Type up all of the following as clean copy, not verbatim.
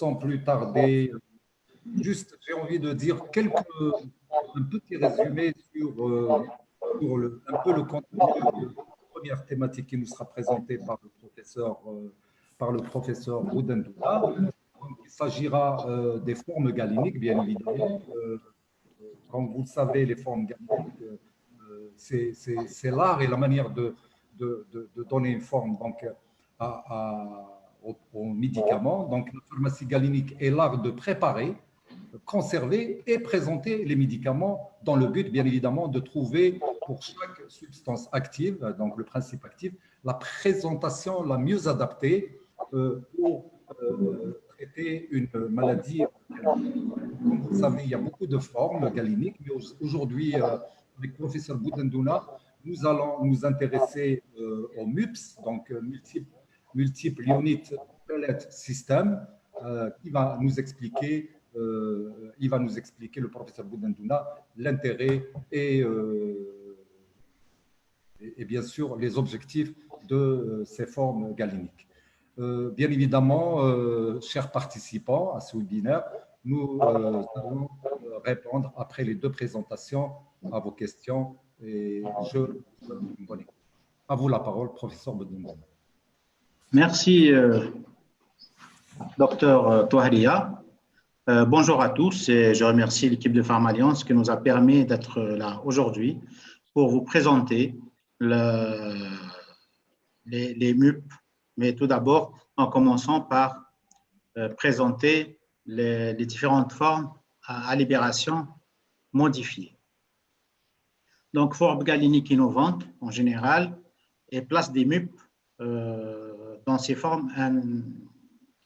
sans plus tarder, juste j'ai envie de dire un petit résumé sur un peu le contenu de la première thématique qui nous sera présentée par le professeur Boudendoula. Il s'agira des formes galéniques, bien évidemment. Comme vous le savez, les formes galéniques, c'est l'art et la manière de donner une forme donc, aux médicaments. Donc, la pharmacie galénique est l'art de préparer, conserver et présenter les médicaments dans le but, bien évidemment, de trouver pour chaque substance active, donc le principe actif, la présentation la mieux adaptée pour traiter une maladie. Comme vous savez, il y a beaucoup de formes galéniques, mais aujourd'hui, avec le professeur Boudendouna, nous allons nous intéresser au MUPS, donc Multiple Unit Pellet System, qui va nous expliquer, le professeur Boudendouna, l'intérêt et bien sûr les objectifs de ces formes galéniques. Bien évidemment, chers participants à ce webinaire, nous allons répondre après les deux présentations à vos questions et je vous souhaite une bonne écoute. À vous la parole, professeur Boudendouna. Merci, docteur Touahria. Bonjour à tous et je remercie l'équipe de PharmAlliance qui nous a permis d'être là aujourd'hui pour vous présenter les MUP. Mais tout d'abord, en commençant par présenter les différentes formes à libération modifiée. Donc, forme galénique innovante en général et place des MUP dans ces formes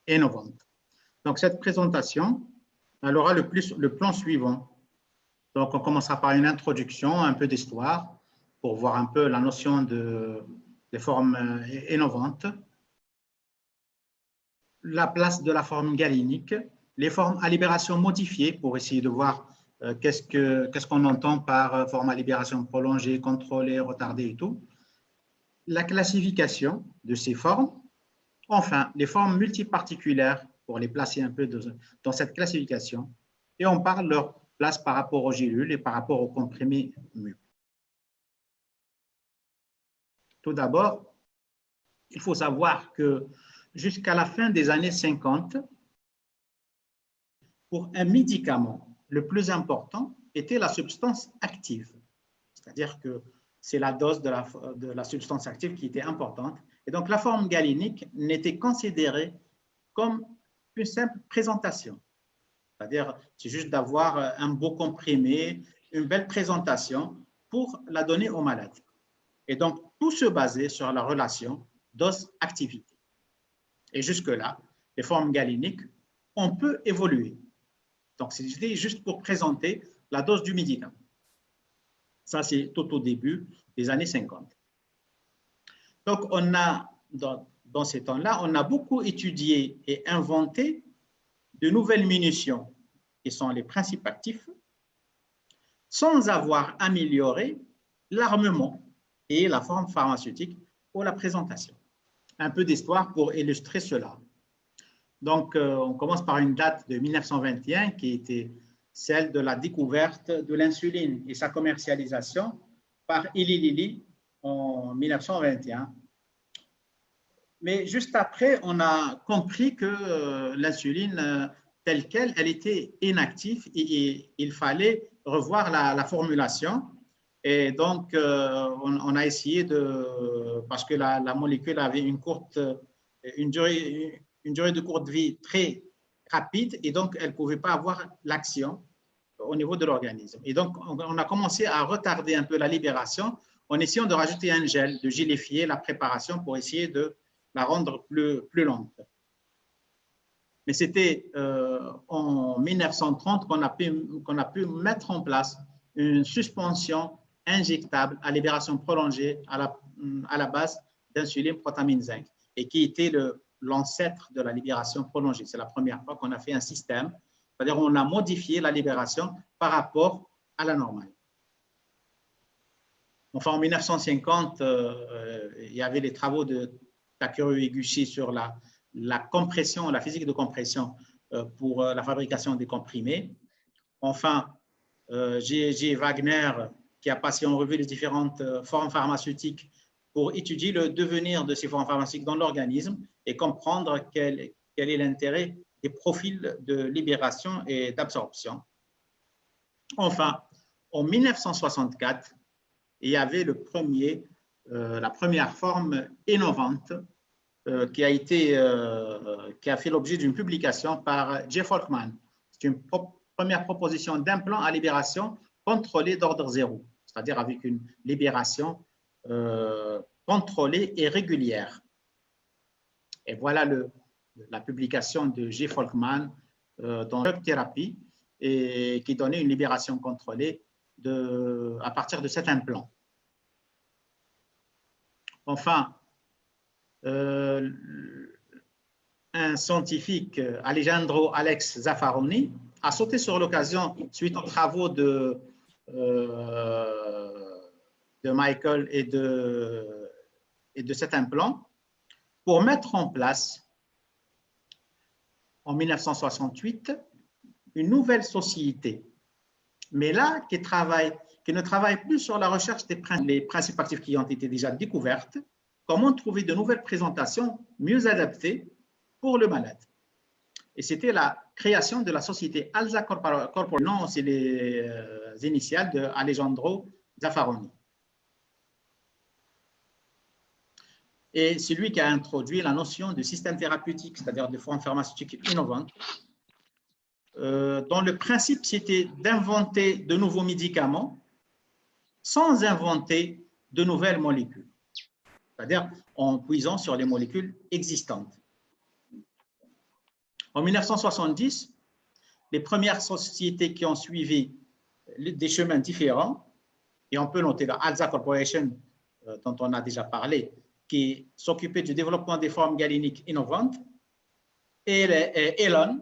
innovantes. Donc, cette présentation, elle aura le plan suivant. Donc, on commencera par une introduction, un peu d'histoire, pour voir un peu la notion des formes innovantes, la place de la forme galénique, les formes à libération modifiée, pour essayer de voir qu'est-ce qu'on entend par forme à libération prolongée, contrôlée, retardée et tout, la classification de ces formes, enfin, les formes multiparticulaires, pour les placer un peu dans cette classification, et on parle de leur place par rapport aux gélules et par rapport aux comprimés MUP. Tout d'abord, il faut savoir que jusqu'à la fin des années 50, pour un médicament, le plus important était la substance active. C'est-à-dire que c'est la dose de la substance active qui était importante. Et donc, la forme galénique n'était considérée comme une simple présentation. C'est-à-dire, c'est juste d'avoir un beau comprimé, une belle présentation pour la donner aux malades. Et donc, tout se basait sur la relation dose-activité. Et jusque-là, les formes galéniques, on peut évoluer. Donc, c'était juste pour présenter la dose du médicament. Ça, c'est tout au début des années 50. Donc, on a, dans ces temps-là, on a beaucoup étudié et inventé de nouvelles munitions, qui sont les principes actifs, sans avoir amélioré l'armement et la forme pharmaceutique pour la présentation. Un peu d'histoire pour illustrer cela. Donc, on commence par une date de 1921 qui était celle de la découverte de l'insuline et sa commercialisation par Eli Lilly en 1921. Mais juste après, on a compris que l'insuline telle qu'elle, elle était inactive et il fallait revoir la formulation. Et donc, on a essayé parce que la molécule avait une durée de courte vie très rapide et donc elle ne pouvait pas avoir l'action au niveau de l'organisme. Et donc, on a commencé à retarder un peu la libération en essayant de rajouter un gel, de gélifier la préparation pour essayer de la rendre plus lente. Mais c'était en 1930 qu'on a pu mettre en place une suspension injectable à libération prolongée à la base d'insuline protamine zinc et qui était l'ancêtre de la libération prolongée. C'est la première fois qu'on a fait un système, c'est-à-dire on a modifié la libération par rapport à la normale. Enfin, en 1950, il y avait les travaux de Takeru Eguchi sur la compression, la physique de compression pour la fabrication des comprimés. Enfin, J.J. Wagner, qui a passé en revue les différentes formes pharmaceutiques pour étudier le devenir de ces formes pharmaceutiques dans l'organisme et comprendre quel est l'intérêt des profils de libération et d'absorption. Enfin, en 1964, il y avait la première forme innovante qui a fait l'objet d'une publication par J. Folkman. C'est une première proposition d'implant à libération contrôlée d'ordre zéro, c'est-à-dire avec une libération contrôlée et régulière. Et voilà la publication de J. Folkman dans Drug Therapy et qui donnait une libération contrôlée à partir de cet implant. Enfin, un scientifique, Alejandro Alex Zaffaroni, a sauté sur l'occasion suite aux travaux de Michael et de cet implant pour mettre en place, en 1968, une nouvelle société, mais là qui ne travaille plus sur la recherche des principes actifs qui ont été déjà découvertes, comment trouver de nouvelles présentations mieux adaptées pour le malade. Et c'était la création de la société Alza Corporation. Non, c'est les initiales de Alejandro Zaffaroni. Et c'est lui qui a introduit la notion de système thérapeutique, c'est-à-dire de formes pharmaceutiques innovantes, dont le principe, c'était d'inventer de nouveaux médicaments sans inventer de nouvelles molécules, c'est-à-dire en puisant sur les molécules existantes. En 1970, les premières sociétés qui ont suivi des chemins différents, et on peut noter la Alza Corporation, dont on a déjà parlé, qui s'occupait du développement des formes galéniques innovantes, et Elon,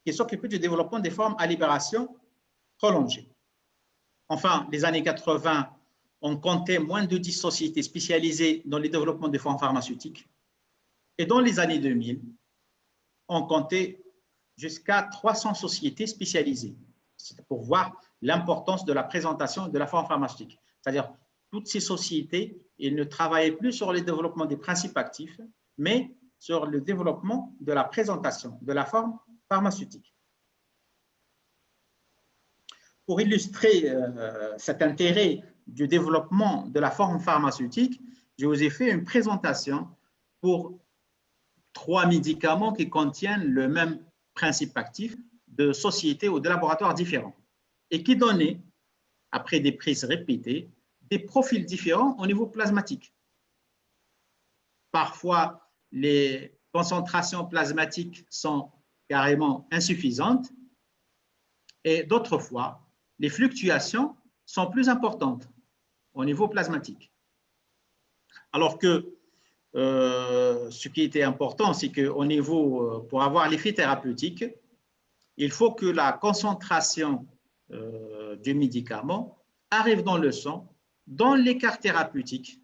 qui s'occupait du développement des formes à libération prolongée. Enfin, les années 80, on comptait moins de 10 sociétés spécialisées dans le développement des formes pharmaceutiques. Et dans les années 2000, on comptait jusqu'à 300 sociétés spécialisées. C'est pour voir l'importance de la présentation de la forme pharmaceutique. C'est-à-dire, toutes ces sociétés, elles ne travaillaient plus sur le développement des principes actifs, mais sur le développement de la présentation de la forme pharmaceutique. Pour illustrer cet intérêt du développement de la forme pharmaceutique, je vous ai fait une présentation pour 3 médicaments qui contiennent le même principe actif de sociétés ou de laboratoires différents et qui donnaient, après des prises répétées, des profils différents au niveau plasmatique. Parfois, les concentrations plasmatiques sont carrément insuffisantes et d'autres fois, les fluctuations sont plus importantes au niveau plasmatique. Alors que ce qui était important, c'est qu'au niveau, pour avoir l'effet thérapeutique, il faut que la concentration du médicament arrive dans le sang, dans l'écart thérapeutique,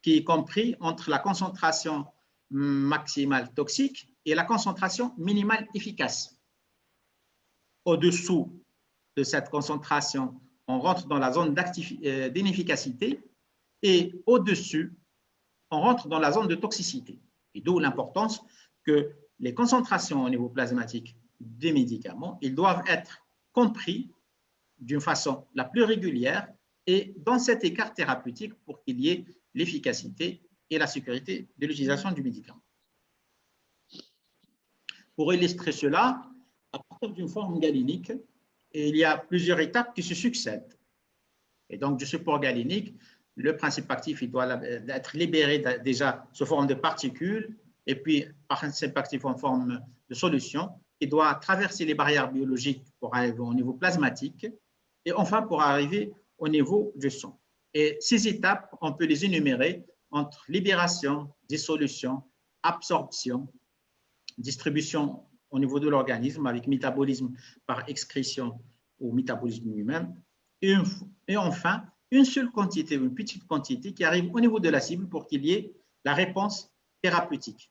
qui est compris entre la concentration maximale toxique et la concentration minimale efficace. Au-dessous de cette concentration, on rentre dans la zone d'inefficacité et au-dessus, on rentre dans la zone de toxicité. Et d'où l'importance que les concentrations au niveau plasmatique des médicaments, ils doivent être compris d'une façon la plus régulière et dans cet écart thérapeutique pour qu'il y ait l'efficacité et la sécurité de l'utilisation du médicament. Pour illustrer cela, à partir d'une forme galénique, il y a plusieurs étapes qui se succèdent. Et donc, du support galénique, le principe actif il doit être libéré déjà sous forme de particules et puis principe actif en forme de solution. Il doit traverser les barrières biologiques pour arriver au niveau plasmatique et enfin pour arriver au niveau du sang. Et ces étapes, on peut les énumérer entre libération, dissolution, absorption, distribution au niveau de l'organisme avec métabolisme par excrétion ou métabolisme lui-même et enfin une seule quantité, une petite quantité qui arrive au niveau de la cible pour qu'il y ait la réponse thérapeutique.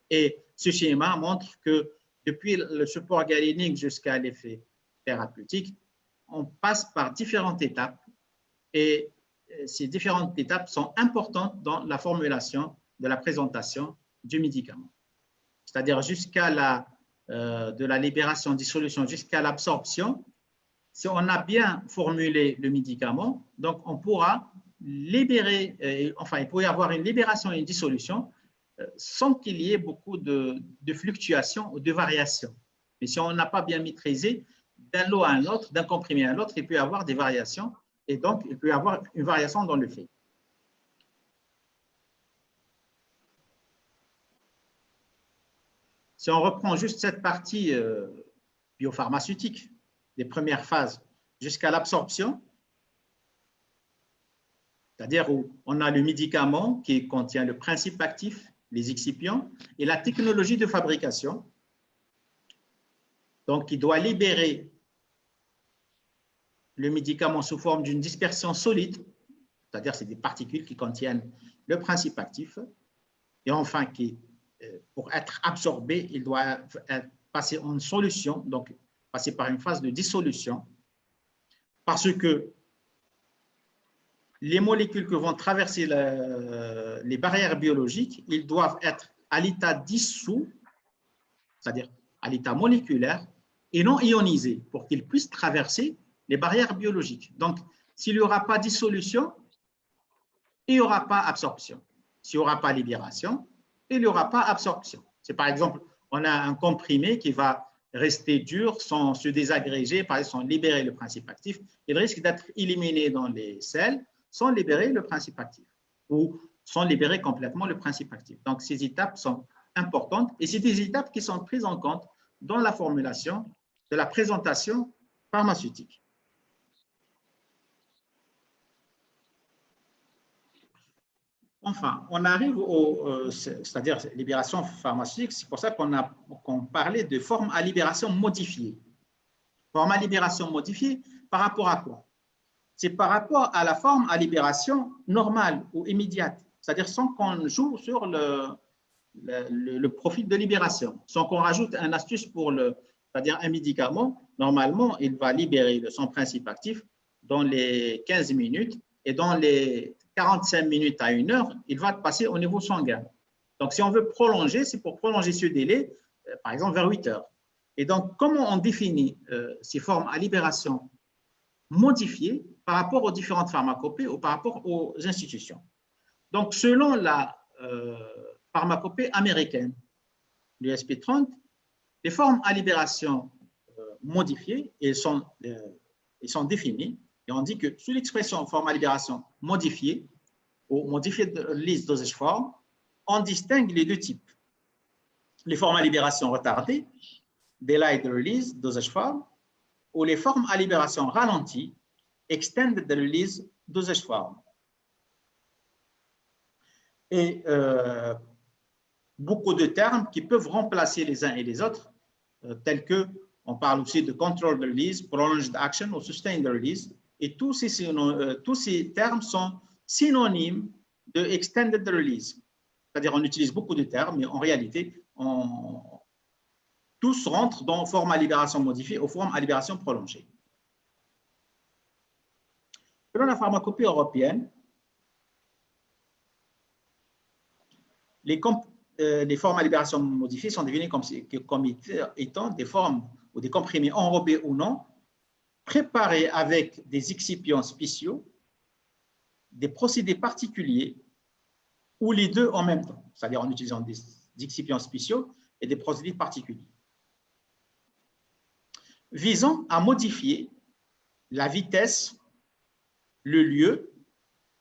Et ce schéma montre que depuis le support galénique jusqu'à l'effet thérapeutique, on passe par différentes étapes et ces différentes étapes sont importantes dans la formulation de la présentation du médicament. C'est-à-dire jusqu'à de la libération, dissolution, jusqu'à l'absorption. Si on a bien formulé le médicament, donc on pourra libérer, enfin, il pourrait y avoir une libération et une dissolution sans qu'il y ait beaucoup de fluctuations ou de variations. Mais si on n'a pas bien maîtrisé, d'un lot à un autre, d'un comprimé à un autre, il peut y avoir des variations et donc il peut y avoir une variation dans le fait. Si on reprend juste cette partie biopharmaceutique, des premières phases jusqu'à l'absorption, c'est-à-dire où on a le médicament qui contient le principe actif, les excipients, et la technologie de fabrication. Donc, il doit libérer le médicament sous forme d'une dispersion solide, c'est-à-dire c'est des particules qui contiennent le principe actif, et enfin, pour être absorbé, il doit passer en solution, donc passer par une phase de dissolution, parce que les molécules qui vont traverser les barrières biologiques, ils doivent être à l'état dissous, c'est-à-dire à l'état moléculaire, et non ionisés, pour qu'ils puissent traverser les barrières biologiques. Donc, s'il n'y aura pas dissolution, il n'y aura pas absorption. S'il n'y aura pas libération, il n'y aura pas absorption. C'est par exemple, on a un comprimé qui va rester dur sans se désagréger, par exemple, sans libérer le principe actif. Il risque d'être éliminé dans les selles sans libérer le principe actif ou sans libérer complètement le principe actif. Donc, ces étapes sont importantes et c'est des étapes qui sont prises en compte dans la formulation de la présentation pharmaceutique. Enfin, on arrive c'est-à-dire libération pharmaceutique, c'est pour ça qu'on parlait de forme à libération modifiée. Forme à libération modifiée par rapport à quoi? C'est par rapport à la forme à libération normale ou immédiate, c'est-à-dire sans qu'on joue sur le profil de libération, sans qu'on rajoute un astuce pour c'est-à-dire un médicament, normalement, il va libérer son principe actif dans les 15 minutes et dans les 45 minutes à 1 heure, il va passer au niveau sanguin. Donc, si on veut prolonger, c'est pour prolonger ce délai, par exemple, vers 8 heures. Et donc, comment on définit ces formes à libération modifiées par rapport aux différentes pharmacopées ou par rapport aux institutions? Donc, selon la pharmacopée américaine, l'USP 30, les formes à libération modifiées, elles sont définies. Et on dit que sous l'expression forme à libération modifiée ou modified release dosage form, on distingue les deux types. Les formes à libération retardée, delayed release dosage form, ou les formes à libération ralentie, extended release dosage form. Et beaucoup de termes qui peuvent remplacer les uns et les autres, tels que, on parle aussi de controlled release, prolonged action ou sustained release. Et tous ces termes sont synonymes de extended release. C'est-à-dire on utilise beaucoup de termes, mais en réalité, tous rentrent dans forme à libération modifiée ou forme à libération prolongée. Selon la pharmacopée européenne, les formes à libération modifiée sont définies comme étant des formes ou des comprimés enrobés ou non, préparés avec des excipients spéciaux, des procédés particuliers ou les deux en même temps, c'est-à-dire en utilisant des excipients spéciaux et des procédés particuliers, visant à modifier la vitesse, le lieu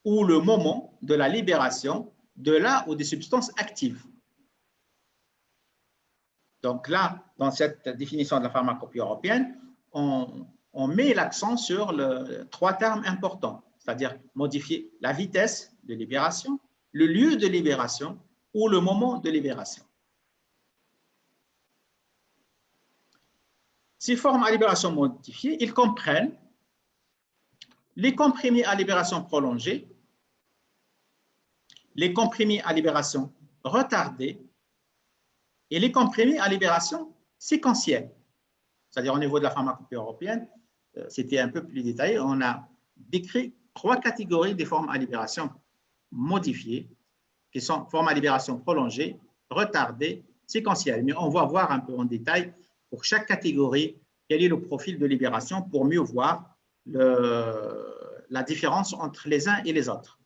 ou le moment de la libération de la ou des substances actives. Donc là, dans cette définition de la pharmacopée européenne, on met l'accent sur trois termes importants, c'est-à-dire modifier la vitesse de libération, le lieu de libération ou le moment de libération. Ces formes à libération modifiée, ils comprennent les comprimés à libération prolongée, les comprimés à libération retardée et les comprimés à libération séquentielle. C'est-à-dire au niveau de la pharmacopée européenne, c'était un peu plus détaillé. On a décrit 3 catégories des formes à libération modifiées, qui sont formes à libération prolongée, retardée, séquentielle. Mais on va voir un peu en détail pour chaque catégorie quel est le profil de libération pour mieux voir la différence entre les uns et les autres.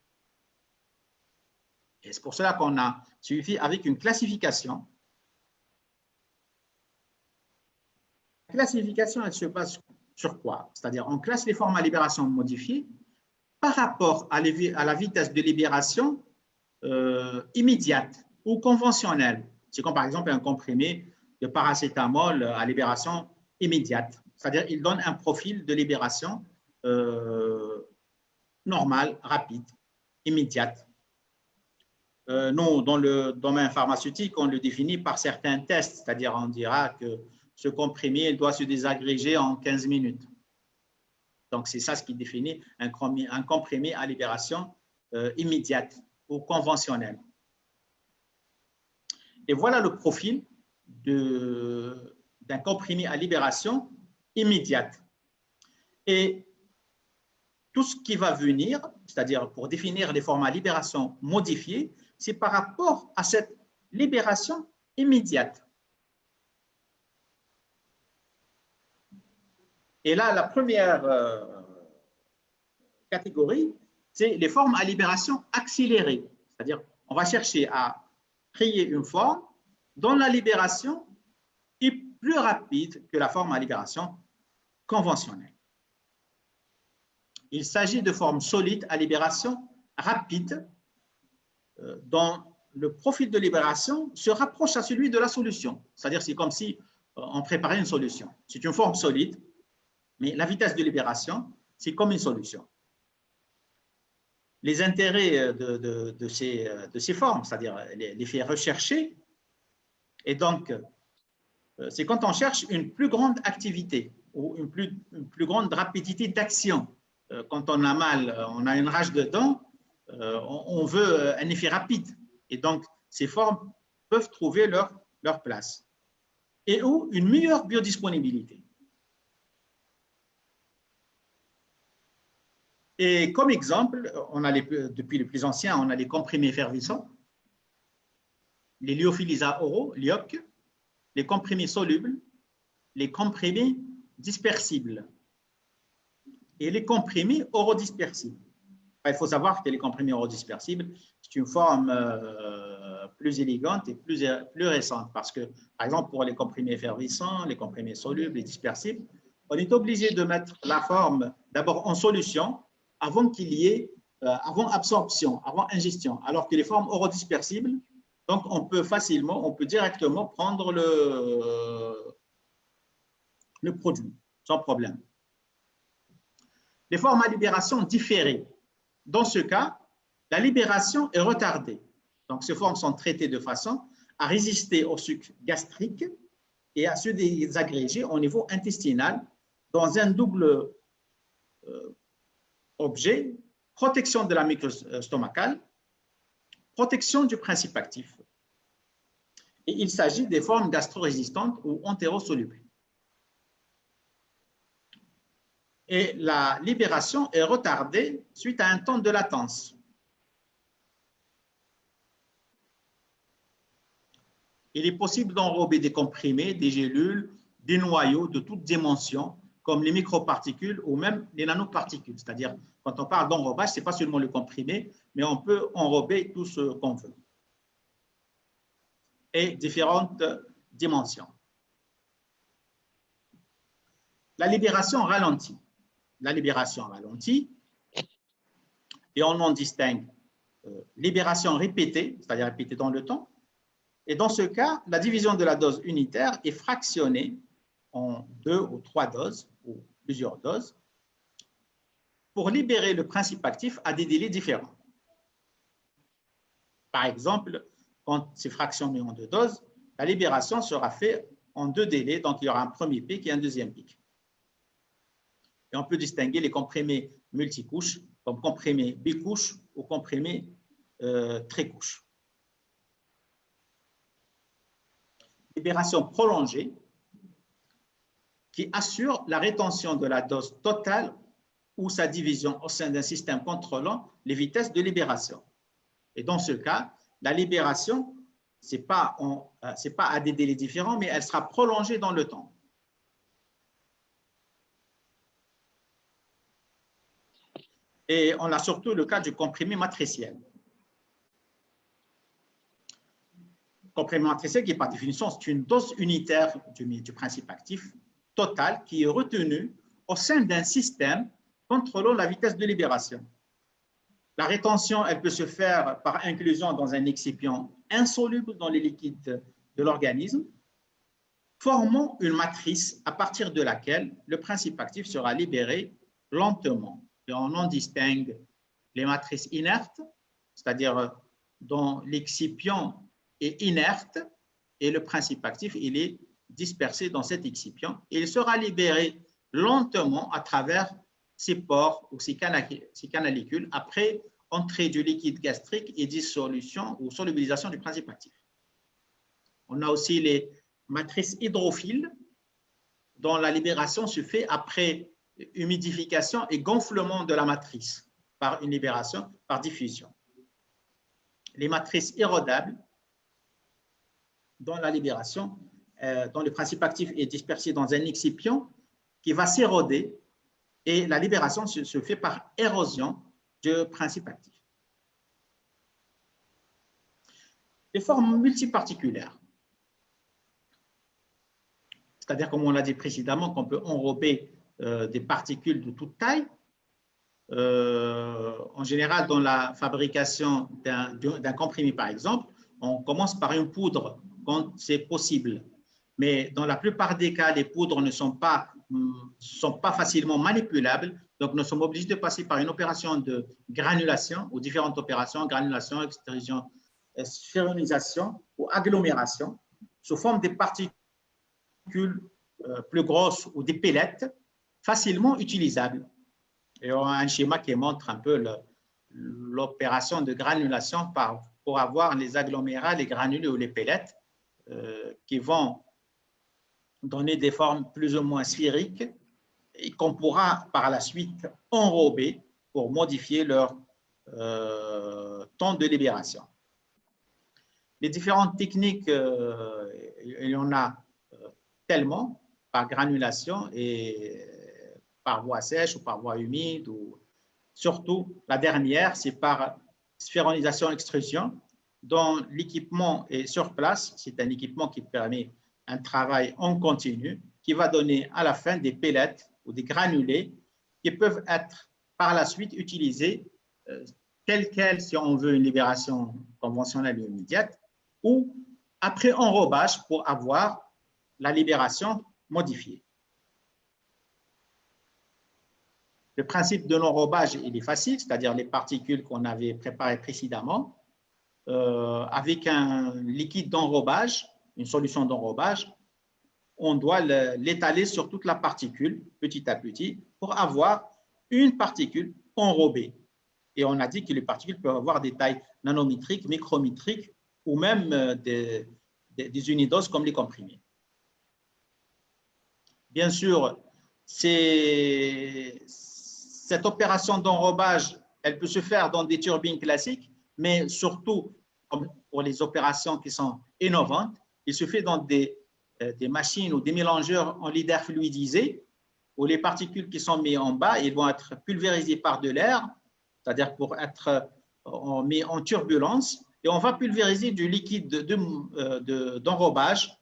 Et c'est pour cela qu'on a suivi avec une classification. La classification, elle se base sur quoi? C'est-à-dire, on classe les formes à libération modifiées par rapport à la vitesse de libération immédiate ou conventionnelle. C'est comme par exemple un comprimé de paracétamol à libération immédiate. C'est-à-dire, il donne un profil de libération normal, rapide, immédiate. Nous, dans le domaine pharmaceutique, on le définit par certains tests, c'est-à-dire on dira que ce comprimé il doit se désagréger en 15 minutes. Donc, c'est ça ce qui définit un comprimé à libération immédiate ou conventionnelle. Et voilà le profil d'un comprimé à libération immédiate. Et tout ce qui va venir, c'est-à-dire pour définir les formes à libération modifiées, c'est par rapport à cette libération immédiate. Et là, la première catégorie, c'est les formes à libération accélérée. C'est-à-dire, on va chercher à créer une forme dont la libération est plus rapide que la forme à libération conventionnelle. Il s'agit de formes solides à libération rapide dont le profil de libération se rapproche à celui de la solution. C'est-à-dire c'est comme si on préparait une solution. C'est une forme solide, mais la vitesse de libération, c'est comme une solution. Les intérêts de ces formes, c'est-à-dire l'effet recherché, et donc c'est quand on cherche une plus grande activité ou une plus grande rapidité d'action. Quand on a mal, on a une rage de dents, on veut un effet rapide. Et donc, ces formes peuvent trouver leur place. Et ou une meilleure biodisponibilité. Et comme exemple, depuis les plus anciens, on a les comprimés effervescents, les lyophilisats oraux, LIOC, les comprimés solubles, les comprimés dispersibles et les comprimés orodispersibles. Il faut savoir que les comprimés orodispersibles, c'est une forme plus élégante et plus récente parce que, par exemple, pour les comprimés effervescents, les comprimés solubles et dispersibles, on est obligé de mettre la forme d'abord en solution avant qu'il y ait, avant absorption, avant ingestion, alors que les formes orodispersibles, donc on peut directement prendre le produit sans problème. Les formes à libération différées. Dans ce cas, la libération est retardée. Donc, ces formes sont traitées de façon à résister au suc gastrique et à se désagréger au niveau intestinal dans un double objet, protection de la muqueuse stomacale, protection du principe actif. Et il s'agit des formes gastro-résistantes ou entérosolubles. Et la libération est retardée suite à un temps de latence. Il est possible d'enrober des comprimés, des gélules, des noyaux de toutes dimensions, comme les microparticules ou même les nanoparticules. C'est-à-dire, quand on parle d'enrobage, ce n'est pas seulement le comprimé, mais on peut enrober tout ce qu'on veut. Et différentes dimensions. La libération ralentie. La libération ralentie, et on en distingue libération répétée, c'est-à-dire répétée dans le temps, et dans ce cas, la division de la dose unitaire est fractionnée en 2 ou 3 doses, ou plusieurs doses, pour libérer le principe actif à des délais différents. Par exemple, quand c'est fractionné en 2 doses, la libération sera faite en 2 délais, donc il y aura un premier pic et un deuxième pic. Et on peut distinguer les comprimés multicouches comme comprimés bicouches ou comprimés tricouches. Libération prolongée. qui assure la rétention de la dose totale ou sa division au sein d'un système contrôlant les vitesses de libération. Et dans ce cas, la libération, ce n'est pas à des délais différents, mais elle sera prolongée dans le temps. Et on a surtout le cas du comprimé matriciel. Comprimé matriciel qui, par définition, c'est une dose unitaire du principe actif total qui est retenue au sein d'un système contrôlant la vitesse de libération. La rétention, elle peut se faire par inclusion dans un excipient insoluble dans les liquides de l'organisme, formant une matrice à partir de laquelle le principe actif sera libéré lentement. Et on en distingue les matrices inertes, c'est-à-dire dont l'excipient est inerte et le principe actif, il est dispersé dans cet excipient. Et il sera libéré lentement à travers ces pores ou ces canalicules après entrée du liquide gastrique et dissolution ou solubilisation du principe actif. On a aussi les matrices hydrophiles dont la libération se fait après humidification et gonflement de la matrice par une libération par diffusion. Les matrices érodables dont la libération, dont le principe actif est dispersé dans un excipient qui va s'éroder et la libération se fait par érosion du principe actif. Les formes multiparticulaires, c'est-à-dire, comme on l'a dit précédemment, qu'on peut enrober des particules de toute taille. En général, dans la fabrication d'un comprimé, par exemple, on commence par une poudre quand c'est possible. Mais dans la plupart des cas, les poudres ne sont pas facilement manipulables. Donc, nous sommes obligés de passer par une opération de granulation ou différentes opérations, granulation, extrusion, sphéronisation ou agglomération, sous forme de particules plus grosses ou des pellettes facilement utilisables. Et on a un schéma qui montre un peu l'opération de granulation pour avoir les agglomérats, les granulés ou les pellettes qui vont donner des formes plus ou moins sphériques et qu'on pourra par la suite enrober pour modifier leur temps de libération. Les différentes techniques, il y en a tellement, par granulation et par voie sèche ou par voie humide, ou surtout la dernière, c'est par sphéronisation-extrusion, dont l'équipement est sur place. C'est un équipement qui permet un travail en continu, qui va donner à la fin des pellettes ou des granulés qui peuvent être par la suite utilisés tels quels si on veut une libération conventionnelle ou immédiate, ou après enrobage pour avoir la libération modifiée. Le principe de l'enrobage, il est facile, c'est-à-dire les particules qu'on avait préparées précédemment, avec un liquide d'enrobage, une solution d'enrobage, on doit l'étaler sur toute la particule, petit à petit, pour avoir une particule enrobée. Et on a dit que les particules peuvent avoir des tailles nanométriques, micrométriques, ou même des unidoses comme les comprimés. Bien sûr, cette opération d'enrobage, elle peut se faire dans des turbines classiques, mais surtout pour les opérations qui sont innovantes, il se fait dans des machines ou des mélangeurs en leader fluidisé, où les particules qui sont mises en bas, ils vont être pulvérisées par de l'air, c'est-à-dire pour être mis en turbulence, et on va pulvériser du liquide d'enrobage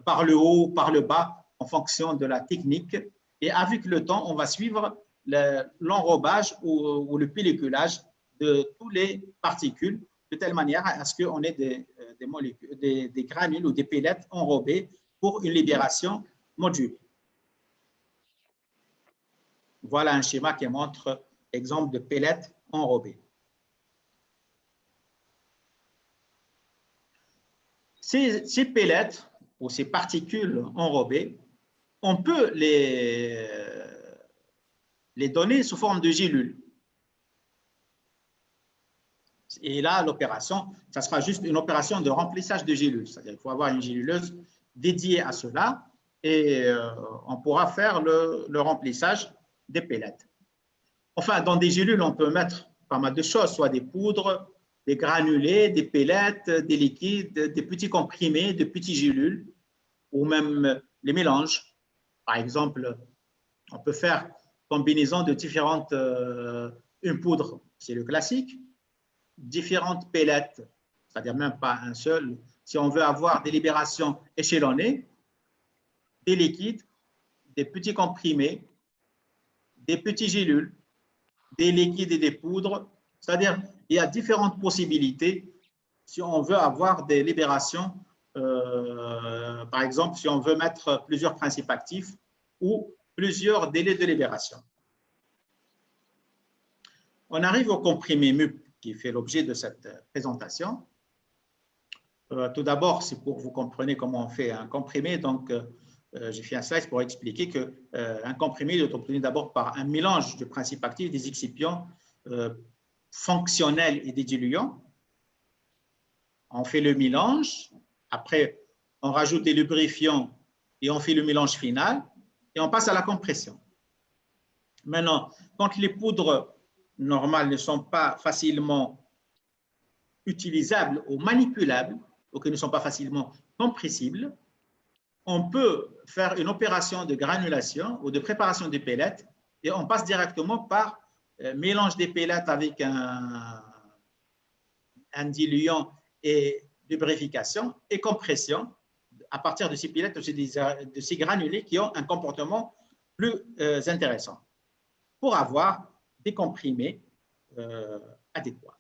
par le haut, par le bas, en fonction de la technique. Et avec le temps, on va suivre l'enrobage ou le pelliculage de toutes les particules, de telle manière à ce qu'on ait des granules ou des pellettes enrobées pour une libération modulée. Voilà un schéma qui montre exemple de pellettes enrobées. Ces pellettes ou ces particules enrobées, on peut les donner sous forme de gélules. Et là, l'opération, ça sera juste une opération de remplissage de gélules. C'est-à-dire qu'il faut avoir une géluleuse dédiée à cela. et on pourra faire le remplissage des pellettes. Enfin, dans des gélules, on peut mettre pas mal de choses, soit des poudres, des granulés, des pellettes, des liquides, des petits comprimés, de petits gélules, ou même les mélanges. Par exemple, on peut faire combinaison de différentes, une poudre, c'est le classique, différentes pellettes, c'est-à-dire même pas un seul. Si on veut avoir des libérations échelonnées, des liquides, des petits comprimés, des petits gélules, des liquides et des poudres, c'est-à-dire il y a différentes possibilités si on veut avoir des libérations, par exemple si on veut mettre plusieurs principes actifs ou plusieurs délais de libération. On arrive au comprimé MUP qui fait l'objet de cette présentation. Tout d'abord, c'est pour que vous compreniez comment on fait un comprimé. Donc, j'ai fait un slide pour expliquer qu'un comprimé est obtenu d'abord par un mélange de principes actifs, des excipients fonctionnels et des diluants. On fait le mélange, après on rajoute des lubrifiants et on fait le mélange final et on passe à la compression. Maintenant, quand les poudres normales ne sont pas facilement utilisables ou manipulables, ou qui ne sont pas facilement compressibles, on peut faire une opération de granulation ou de préparation de pellettes et on passe directement par mélange des pellettes avec un diluant et lubrification et compression à partir de ces pellettes, de ces granulés qui ont un comportement plus intéressant pour avoir des comprimés adéquats.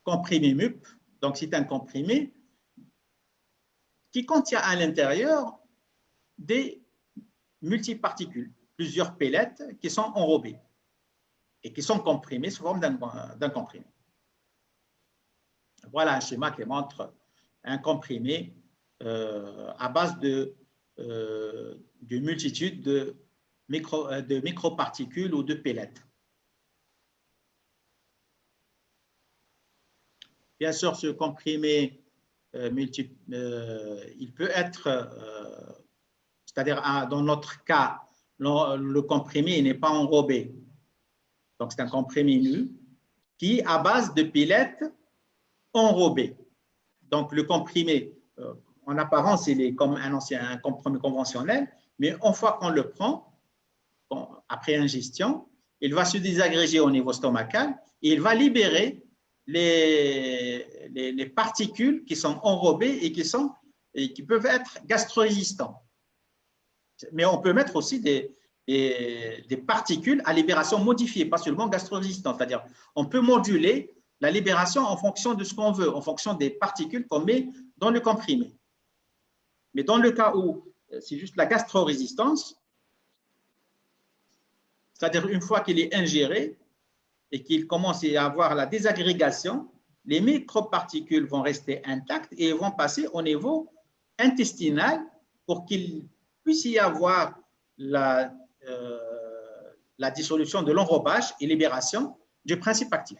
Comprimé MUP, donc c'est un comprimé qui contient à l'intérieur des multiparticules, plusieurs pellettes qui sont enrobées et qui sont comprimées sous forme d'un comprimé. Voilà un schéma qui montre un comprimé à base d'une multitude de microparticules ou de pellettes. Bien sûr, ce comprimé il peut être, c'est-à-dire dans notre cas, le comprimé n'est pas enrobé. Donc, c'est un comprimé nu qui est à base de pellettes enrobées. Donc, le comprimé, en apparence, il est comme un comprimé conventionnel, mais une fois qu'on le prend, après ingestion, il va se désagréger au niveau stomacal et il va libérer les particules qui sont enrobées et qui peuvent être gastro-résistants. Mais on peut mettre aussi des particules à libération modifiée, pas seulement gastro-résistantes. C'est-à-dire, on peut moduler la libération en fonction de ce qu'on veut, en fonction des particules qu'on met dans le comprimé. Mais dans le cas où c'est juste la gastro-résistance, c'est-à-dire une fois qu'il est ingéré et qu'il commence à avoir la désagrégation, les microparticules vont rester intactes et vont passer au niveau intestinal pour qu'il puisse y avoir la dissolution de l'enrobage et libération du principe actif.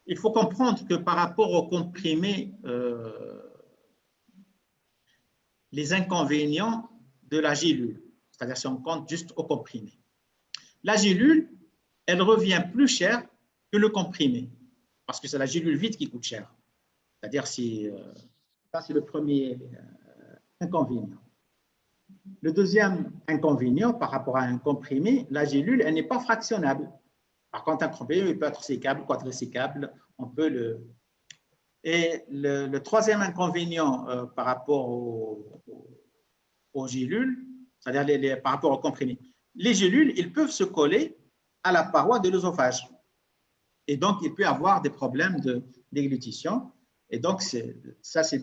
Il faut comprendre que par rapport au comprimé, les inconvénients de la gélule, c'est-à-dire si on compte juste au comprimé. La gélule, elle revient plus cher que le comprimé, parce que c'est la gélule vide qui coûte cher. C'est-à-dire, ça c'est le premier inconvénient. Le deuxième inconvénient par rapport à un comprimé, la gélule, elle n'est pas fractionnable. Par contre, un comprimé, il peut être sécable, quadrisécable, on peut le... Et le troisième inconvénient par rapport aux gélules, c'est-à-dire par rapport aux comprimés, les gélules, ils peuvent se coller à la paroi de l'œsophage. Et donc, il peut y avoir des problèmes de déglutition. Et donc, ça, c'est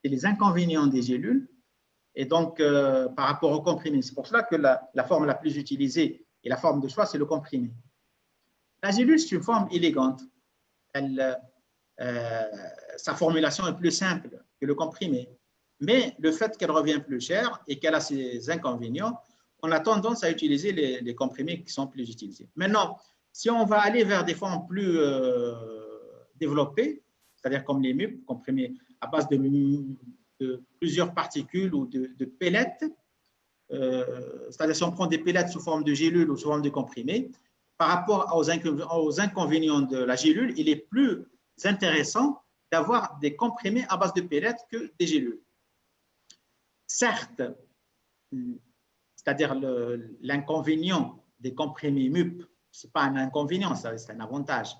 les inconvénients des gélules. Et donc, par rapport au comprimé, c'est pour cela que la forme la plus utilisée et la forme de choix, c'est le comprimé. La gélule, c'est une forme élégante. Sa formulation est plus simple que le comprimé. Mais le fait qu'elle revient plus cher et qu'elle a ses inconvénients, on a tendance à utiliser les comprimés qui sont plus utilisés. Maintenant, si on va aller vers des formes plus développées, c'est-à-dire comme les MUP, comprimés à base de plusieurs particules ou de pellets, c'est-à-dire si on prend des pellets sous forme de gélules ou sous forme de comprimés, par rapport aux inconvénients de la gélule, il est plus intéressant d'avoir des comprimés à base de pellets que des gélules. Certes, c'est-à-dire l'inconvénient des comprimés MUP, ce n'est pas un inconvénient, c'est un avantage.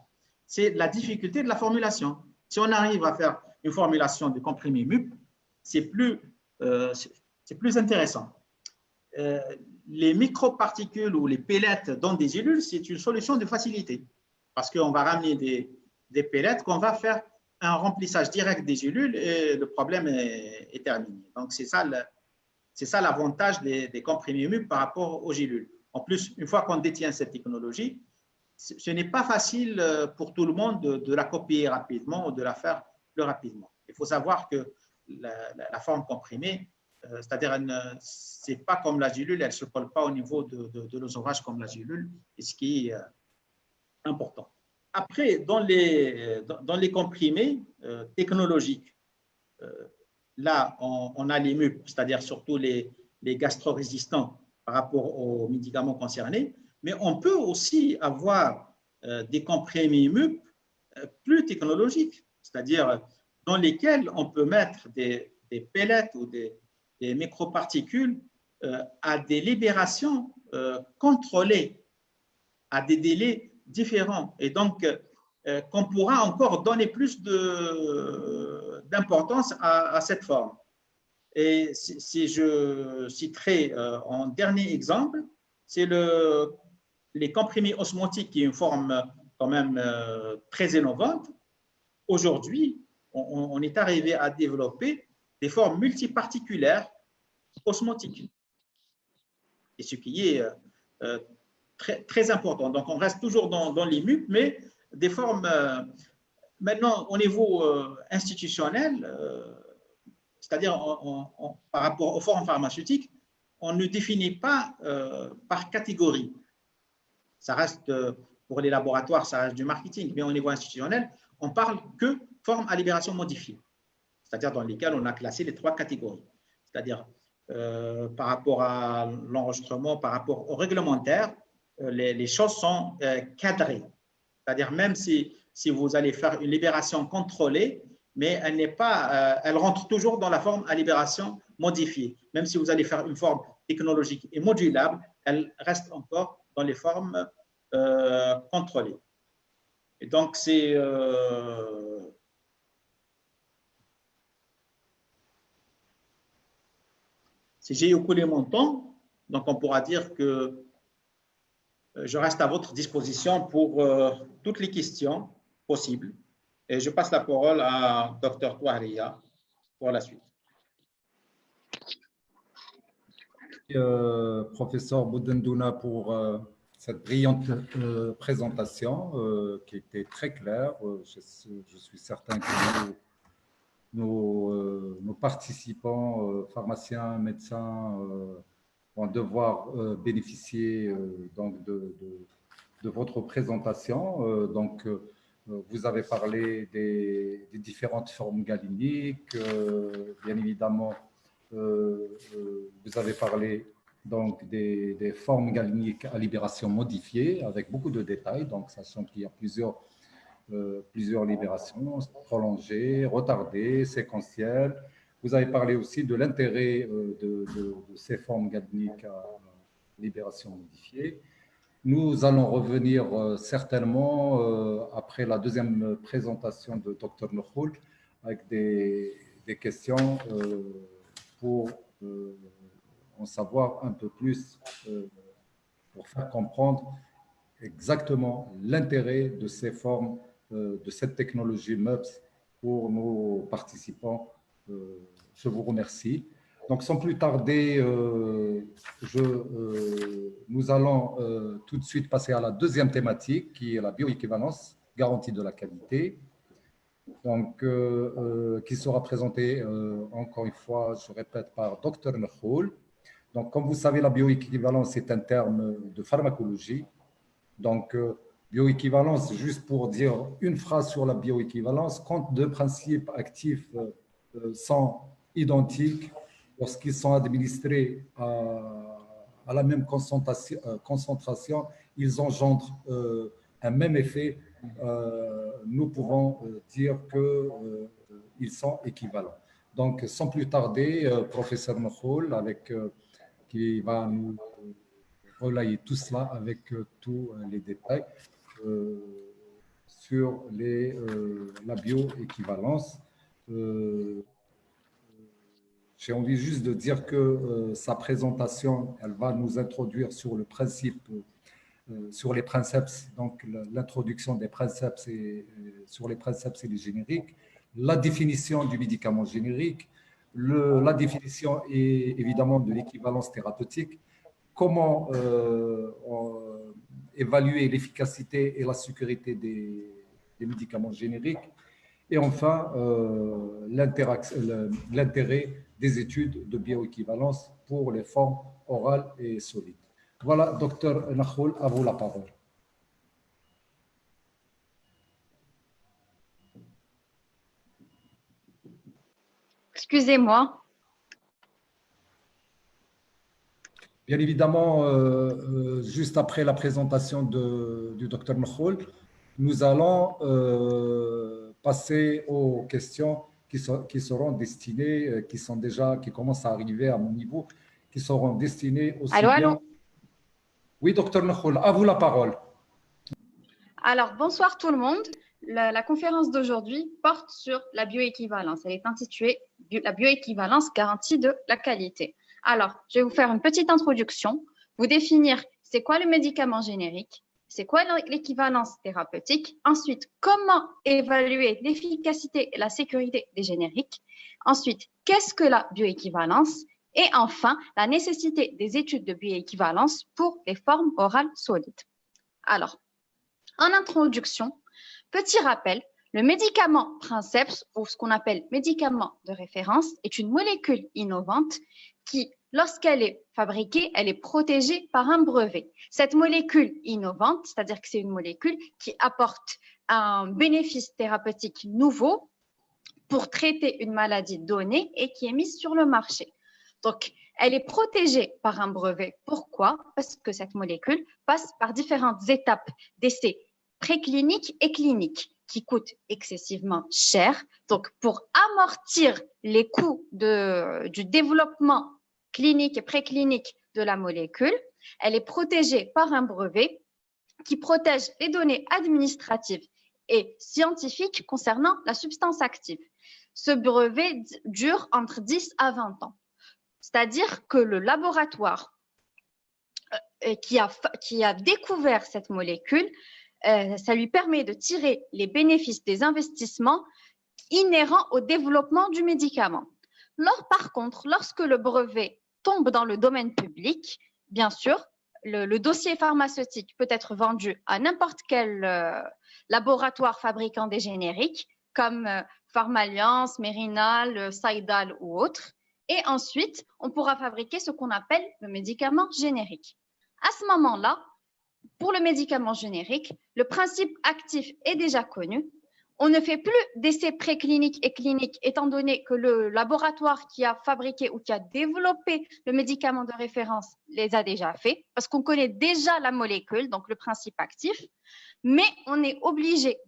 C'est la difficulté de la formulation. Si on arrive à faire une formulation de comprimés MUP, c'est plus intéressant. Les microparticules ou les pellets dans des gélules, c'est une solution de facilité parce qu'on va ramener des pellets qu'on va faire un remplissage direct des gélules et le problème est terminé. Donc, c'est ça l'avantage des comprimés MUP par rapport aux gélules. En plus, une fois qu'on détient cette technologie, ce n'est pas facile pour tout le monde de la copier rapidement ou de la faire plus rapidement. Il faut savoir que la forme comprimée, c'est-à-dire, ce n'est pas comme la gélule, elle ne se colle pas au niveau de l'œsophage comme la gélule, et ce qui est important. Après, dans les comprimés technologiques, là, on a les MUP, c'est-à-dire surtout les gastro-résistants par rapport aux médicaments concernés, mais on peut aussi avoir des comprimés MUP plus technologiques, c'est-à-dire dans lesquels on peut mettre des pellets ou des microparticules à des libérations contrôlées, à des délais différents. Et donc, qu'on pourra encore donner plus d'importance à cette forme. Et si je citerai en dernier exemple, c'est les comprimés osmotiques, qui est une forme quand même très innovante. Aujourd'hui, on est arrivé à développer des formes multiparticulaires osmotiques. Et ce qui est très, très important. Donc, on reste toujours dans les MUP, mais des formes, maintenant, au niveau institutionnel, c'est-à-dire par rapport aux formes pharmaceutiques, on ne définit pas par catégorie. Ça reste, pour les laboratoires, ça reste du marketing, mais au niveau institutionnel, on parle que formes à libération modifiée, c'est-à-dire dans lesquelles on a classé les 3 catégories. C'est-à-dire, par rapport à l'enregistrement, par rapport au réglementaire, les choses sont cadrées. C'est-à-dire, même si vous allez faire une libération contrôlée, mais elle rentre toujours dans la forme à libération modifiée. Même si vous allez faire une forme technologique et modulable, elle reste encore dans les formes contrôlées. Et donc, si j'ai écoulé mon temps, donc on pourra dire que je reste à votre disposition pour toutes les questions possibles. Et je passe la parole à Dr Touahriya pour la suite. Professeur Boudendouna, pour cette brillante présentation qui était très claire. Je suis certain que nos participants, pharmaciens, médecins, vont devoir bénéficier donc de votre présentation. Donc, vous avez parlé des différentes formes galéniques, bien évidemment. Vous avez parlé donc des formes galéniques à libération modifiée avec beaucoup de détails, donc sachant qu'il y a plusieurs libérations prolongées, retardées, séquentielles. Vous avez parlé aussi de l'intérêt de ces formes galéniques à libération modifiée. Nous allons revenir certainement après la deuxième présentation de Dr Nokhoul avec des questions pour en savoir un peu plus, pour faire comprendre exactement l'intérêt de ces formes, de cette technologie MUPS pour nos participants. Je vous remercie. Donc, sans plus tarder, nous allons tout de suite passer à la deuxième thématique, qui est la bioéquivalence, garantie de la qualité. Donc, qui sera présentée, encore une fois, je répète, par Dr Nokhoul. Donc, comme vous savez, la bioéquivalence est un terme de pharmacologie. Donc, Bioéquivalence, juste pour dire une phrase sur la bioéquivalence, quand deux principes actifs sont identiques, lorsqu'ils sont administrés à la même concentration, ils engendrent un même effet. Nous pouvons dire qu'ils sont équivalents. Donc, sans plus tarder, professeur Mokhoul, qui va nous relayer tout cela avec tous les détails sur la bioéquivalence. J'ai envie juste de dire que sa présentation, elle va nous introduire sur le principe, sur les principes, donc l'introduction des principes sur les principes et les génériques, la définition du médicament générique, la définition évidemment de l'équivalence thérapeutique, comment évaluer l'efficacité et la sécurité des médicaments génériques, et enfin l'intérêt des études de bioéquivalence pour les formes orales et solides. Voilà, docteur Nakhoul, à vous la parole. Excusez-moi. Bien évidemment, juste après la présentation du docteur Nakhoul, nous allons passer aux questions qui seront destinées, qui commencent à arriver à mon niveau, qui seront destinées aussi allô, bien… allô. Oui, docteur Nakhoul, à vous la parole. Alors, bonsoir tout le monde. La conférence d'aujourd'hui porte sur la bioéquivalence. Elle est intitulée « La bioéquivalence garantie de la qualité ». Alors, je vais vous faire une petite introduction, vous définir c'est quoi le médicament générique, c'est quoi l'équivalence thérapeutique, ensuite, comment évaluer l'efficacité et la sécurité des génériques, ensuite, qu'est-ce que la bioéquivalence, et enfin, la nécessité des études de bioéquivalence pour les formes orales solides. Alors, en introduction, petit rappel, le médicament princeps, ou ce qu'on appelle médicament de référence, est une molécule innovante qui, lorsqu'elle est fabriquée, elle est protégée par un brevet. Cette molécule innovante, c'est-à-dire que c'est une molécule qui apporte un bénéfice thérapeutique nouveau pour traiter une maladie donnée et qui est mise sur le marché. Donc, elle est protégée par un brevet. Pourquoi? Parce que cette molécule passe par différentes étapes d'essais précliniques et cliniques qui coûtent excessivement cher. Donc, pour amortir les coûts du développement clinique et préclinique de la molécule, elle est protégée par un brevet qui protège les données administratives et scientifiques concernant la substance active. Ce brevet dure entre 10 à 20 ans. C'est-à-dire que le laboratoire qui a découvert cette molécule, ça lui permet de tirer les bénéfices des investissements inhérents au développement du médicament. Par contre, lorsque le brevet tombe dans le domaine public, bien sûr, le dossier pharmaceutique peut être vendu à n'importe quel laboratoire fabricant des génériques, comme Pharmalliance, Mérinal, Saïdal ou autres. Et ensuite, on pourra fabriquer ce qu'on appelle le médicament générique. À ce moment-là, pour le médicament générique, le principe actif est déjà connu. On ne fait plus d'essais précliniques et cliniques étant donné que le laboratoire qui a fabriqué ou qui a développé le médicament de référence les a déjà fait parce qu'on connaît déjà la molécule, donc le principe actif, mais on est obligé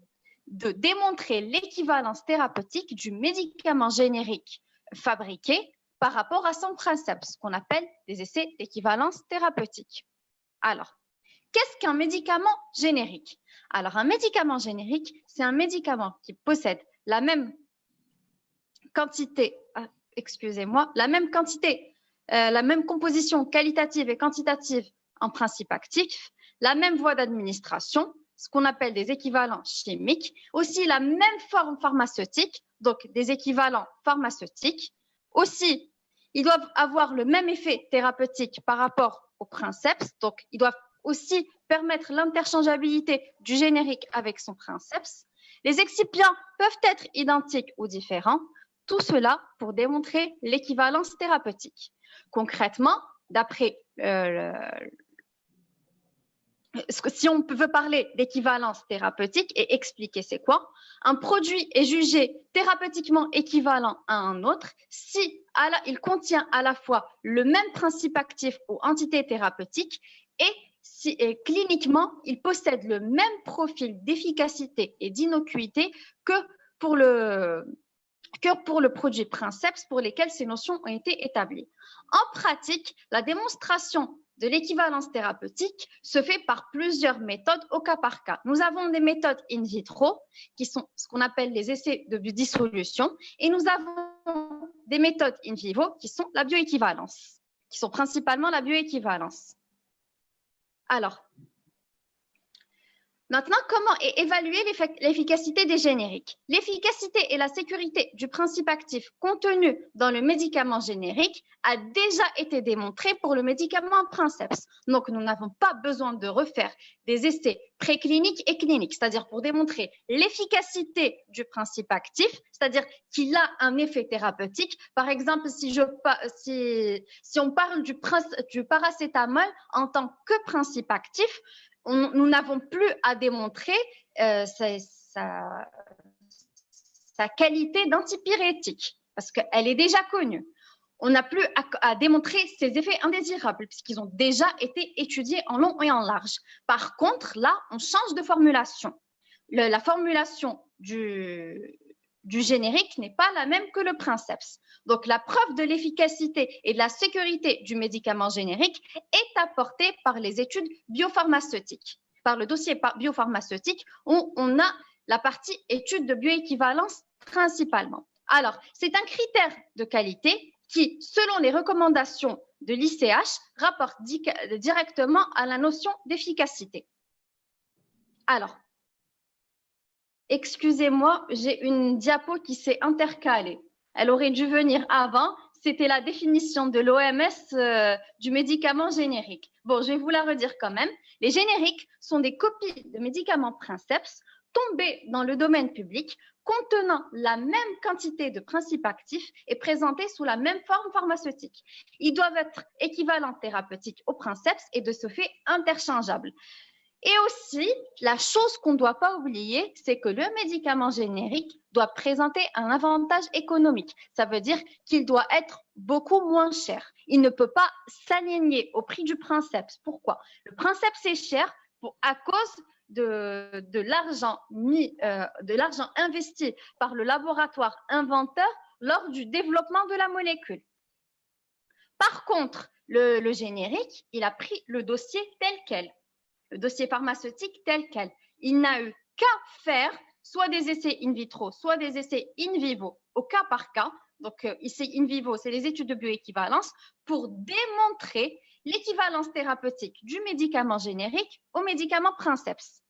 de démontrer l'équivalence thérapeutique du médicament générique fabriqué par rapport à son principe, ce qu'on appelle des essais d'équivalence thérapeutique. Alors, qu'est-ce qu'un médicament générique? Alors, un médicament générique, c'est un médicament qui possède la même quantité, la même composition qualitative et quantitative en principe actif, la même voie d'administration, ce qu'on appelle des équivalents chimiques, aussi la même forme pharmaceutique, donc des équivalents pharmaceutiques. Aussi, ils doivent avoir le même effet thérapeutique par rapport au princeps, donc ils doivent aussi permettre l'interchangeabilité du générique avec son princeps. Les excipients peuvent être identiques ou différents, tout cela pour démontrer l'équivalence thérapeutique. Concrètement, d'après si on veut parler d'équivalence thérapeutique et expliquer c'est quoi, un produit est jugé thérapeutiquement équivalent à un autre si il contient à la fois le même principe actif ou entité thérapeutique et si cliniquement il possède le même profil d'efficacité et d'innocuité que pour le produit princeps pour lesquels ces notions ont été établies. En pratique, la démonstration de l'équivalence thérapeutique se fait par plusieurs méthodes au cas par cas. Nous avons des méthodes in vitro, qui sont ce qu'on appelle les essais de biodissolution, et nous avons des méthodes in vivo, qui sont la bioéquivalence, qui sont principalement la bioéquivalence. Alors, maintenant, comment évaluer l'efficacité des génériques? L'efficacité et la sécurité du principe actif contenu dans le médicament générique a déjà été démontrée pour le médicament princeps. Donc, nous n'avons pas besoin de refaire des essais précliniques et cliniques, c'est-à-dire pour démontrer l'efficacité du principe actif, c'est-à-dire qu'il a un effet thérapeutique. Par exemple, si on parle du paracétamol en tant que principe actif, nous n'avons plus à démontrer sa qualité d'antipyrétique parce qu'elle est déjà connue. On n'a plus à démontrer ses effets indésirables puisqu'ils ont déjà été étudiés en long et en large. Par contre, là, on change de formulation. La formulation du générique n'est pas la même que le princeps. Donc, la preuve de l'efficacité et de la sécurité du médicament générique est apportée par les études biopharmaceutiques, par le dossier biopharmaceutique où on a la partie études de bioéquivalence principalement. Alors, c'est un critère de qualité qui, selon les recommandations de l'ICH, rapporte directement à la notion d'efficacité. Alors, excusez-moi, j'ai une diapo qui s'est intercalée. Elle aurait dû venir avant. C'était la définition de l'OMS du médicament générique. Bon, je vais vous la redire quand même. Les génériques sont des copies de médicaments princeps tombés dans le domaine public, contenant la même quantité de principes actifs et présentés sous la même forme pharmaceutique. Ils doivent être équivalents thérapeutiques aux princeps et de ce fait interchangeables. Et aussi, la chose qu'on ne doit pas oublier, c'est que le médicament générique doit présenter un avantage économique. Ça veut dire qu'il doit être beaucoup moins cher. Il ne peut pas s'aligner au prix du princeps. Pourquoi? Le princeps est cher à cause de l'argent investi par le laboratoire inventeur lors du développement de la molécule. Par contre, le générique, il a pris le dossier tel quel. Le dossier pharmaceutique tel quel. Il n'a eu qu'à faire soit des essais in vitro, soit des essais in vivo, au cas par cas. Donc, ici, in vivo, c'est les études de bioéquivalence pour démontrer l'équivalence thérapeutique du médicament générique au médicament princeps.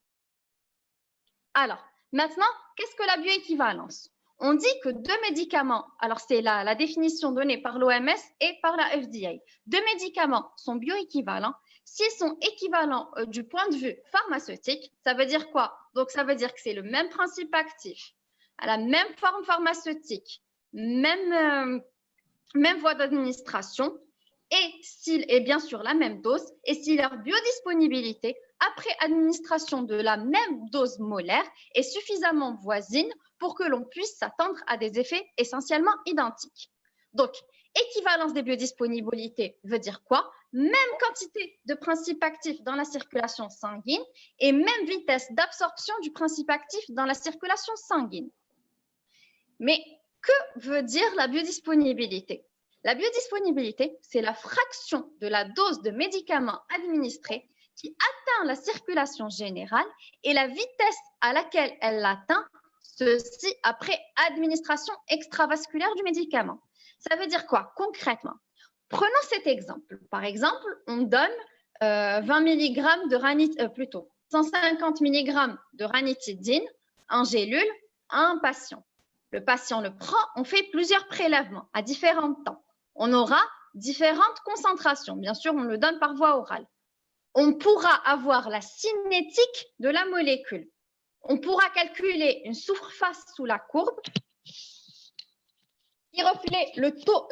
Alors, maintenant, qu'est-ce que la bioéquivalence? On dit que deux médicaments, alors c'est la définition donnée par l'OMS et par la FDA, deux médicaments sont bioéquivalents s'ils sont équivalents du point de vue pharmaceutique. Ça veut dire quoi? Donc, ça veut dire que c'est le même principe actif, à la même forme pharmaceutique, même voie d'administration et bien sûr la même dose, et si leur biodisponibilité après administration de la même dose molaire est suffisamment voisine pour que l'on puisse s'attendre à des effets essentiellement identiques. Donc, équivalence des biodisponibilités veut dire quoi? Même quantité de principe actif dans la circulation sanguine et même vitesse d'absorption du principe actif dans la circulation sanguine. Mais que veut dire la biodisponibilité? La biodisponibilité, c'est la fraction de la dose de médicaments administrés qui atteint la circulation générale et la vitesse à laquelle elle l'atteint, ceci après administration extravasculaire du médicament. Ça veut dire quoi concrètement? Prenons cet exemple. Par exemple, on donne 20 mg de 150 mg de ranitidine en gélule à un patient. Le patient le prend, on fait plusieurs prélèvements à différents temps. On aura différentes concentrations. Bien sûr, on le donne par voie orale. On pourra avoir la cinétique de la molécule. On pourra calculer une surface sous la courbe qui reflète le taux,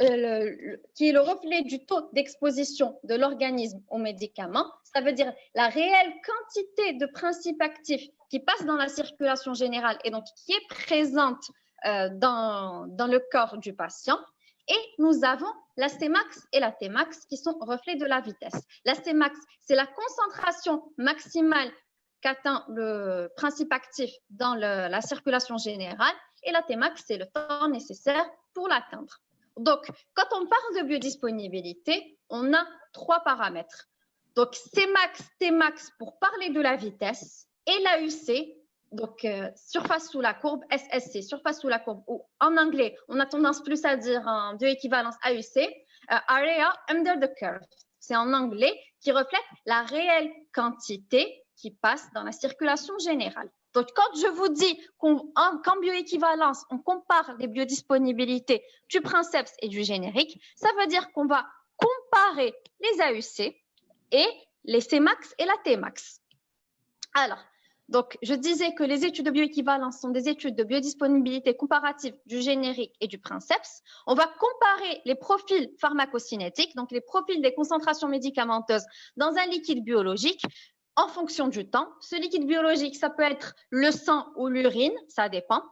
qui est le reflet du taux d'exposition de l'organisme aux médicaments. Ça veut dire la réelle quantité de principes actifs qui passent dans la circulation générale et donc qui est présente dans le corps du patient. Et nous avons la Cmax et la Tmax qui sont reflets de la vitesse. La Cmax, c'est la concentration maximale qu'atteint le principe actif dans la circulation générale et la Tmax, c'est le temps nécessaire pour l'atteindre. Donc, quand on parle de biodisponibilité, on a 3 paramètres. Donc, Cmax, Tmax pour parler de la vitesse et l'AUC, donc surface sous la courbe, SSC, surface sous la courbe, ou en anglais, on a tendance plus à dire en bioéquivalence AUC, Area Under the Curve. C'est en anglais qui reflète la réelle quantité qui passe dans la circulation générale. Donc, quand je vous dis qu'en bioéquivalence, on compare les biodisponibilités du princeps et du générique, ça veut dire qu'on va comparer les AUC et les Cmax et la Tmax. Alors, donc, je disais que les études de bioéquivalence sont des études de biodisponibilité comparative du générique et du princeps. On va comparer les profils pharmacocinétiques, donc les profils des concentrations médicamenteuses dans un liquide biologique, en fonction du temps. Ce liquide biologique, ça peut être le sang ou l'urine, ça dépend.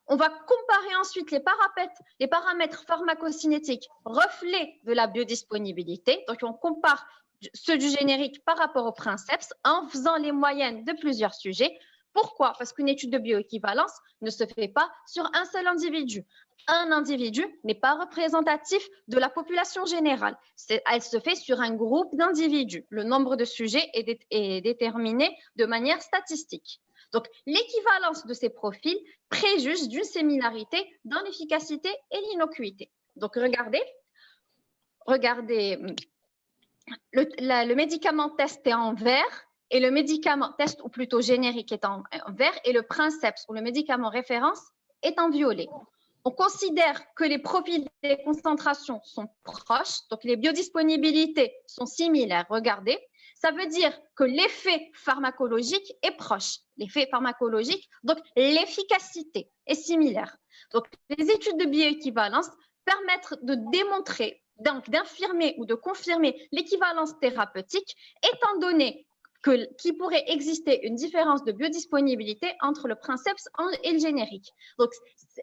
On va comparer ensuite les paramètres pharmacocinétiques reflets de la biodisponibilité. Donc, on compare ceux du générique par rapport au princeps en faisant les moyennes de plusieurs sujets. Pourquoi? Parce qu'une étude de bioéquivalence ne se fait pas sur un seul individu. Un individu n'est pas représentatif de la population générale. Elle se fait sur un groupe d'individus. Le nombre de sujets est déterminé de manière statistique. Donc, l'équivalence de ces profils préjuge d'une similarité dans l'efficacité et l'innocuité. Donc, regardez le médicament test est en vert et le médicament test, ou plutôt générique, est en vert et le princeps, ou le médicament référence, est en violet. On considère que les profils des concentrations sont proches, donc les biodisponibilités sont similaires. Regardez, ça veut dire que l'effet pharmacologique est proche. L'effet pharmacologique, donc l'efficacité est similaire. Donc, les études de bioéquivalence permettent de démontrer, donc d'infirmer ou de confirmer l'équivalence thérapeutique, étant donné qu'il pourrait exister une différence de biodisponibilité entre le princeps et le générique. Donc,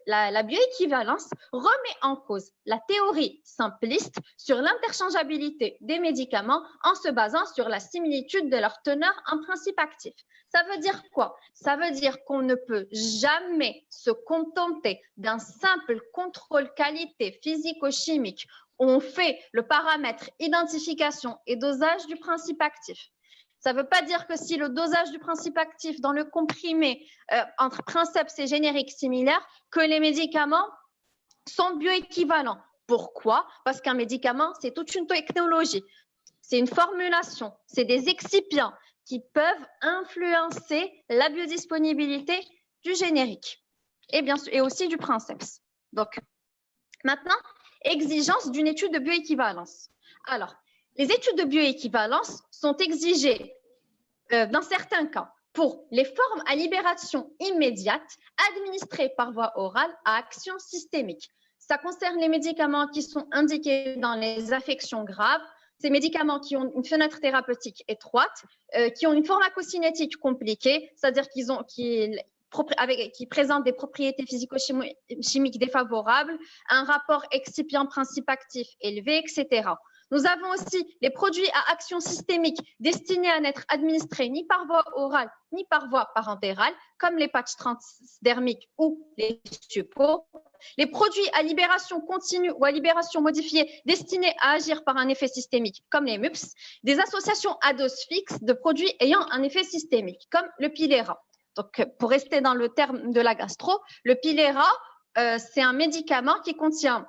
la bioéquivalence remet en cause la théorie simpliste sur l'interchangeabilité des médicaments en se basant sur la similitude de leur teneur en principe actif. Ça veut dire quoi? Ça veut dire qu'on ne peut jamais se contenter d'un simple contrôle qualité physico-chimique où on fait le paramètre identification et dosage du principe actif. Ça ne veut pas dire que si le dosage du principe actif dans le comprimé entre princeps et générique similaire, que les médicaments sont bioéquivalents. Pourquoi? Parce qu'un médicament, c'est toute une technologie. C'est une formulation, c'est des excipients qui peuvent influencer la biodisponibilité du générique et aussi du princeps. Donc, maintenant, exigence d'une étude de bioéquivalence. Alors, les études de bioéquivalence sont exigées dans certains cas pour les formes à libération immédiate administrées par voie orale à action systémique. Ça concerne les médicaments qui sont indiqués dans les affections graves, ces médicaments qui ont une fenêtre thérapeutique étroite, qui ont une pharmacocinétique compliquée, c'est-à-dire qui présentent des propriétés physico-chimiques défavorables, un rapport excipient principe actif élevé, etc. Nous avons aussi les produits à action systémique destinés à n'être administrés ni par voie orale ni par voie parentérale, comme les patchs transdermiques ou les suppos. Les produits à libération continue ou à libération modifiée destinés à agir par un effet systémique, comme les MUPS. Des associations à dose fixe de produits ayant un effet systémique, comme le Pilera. Donc, pour rester dans le terme de la gastro, le Pilera, c'est un médicament qui contient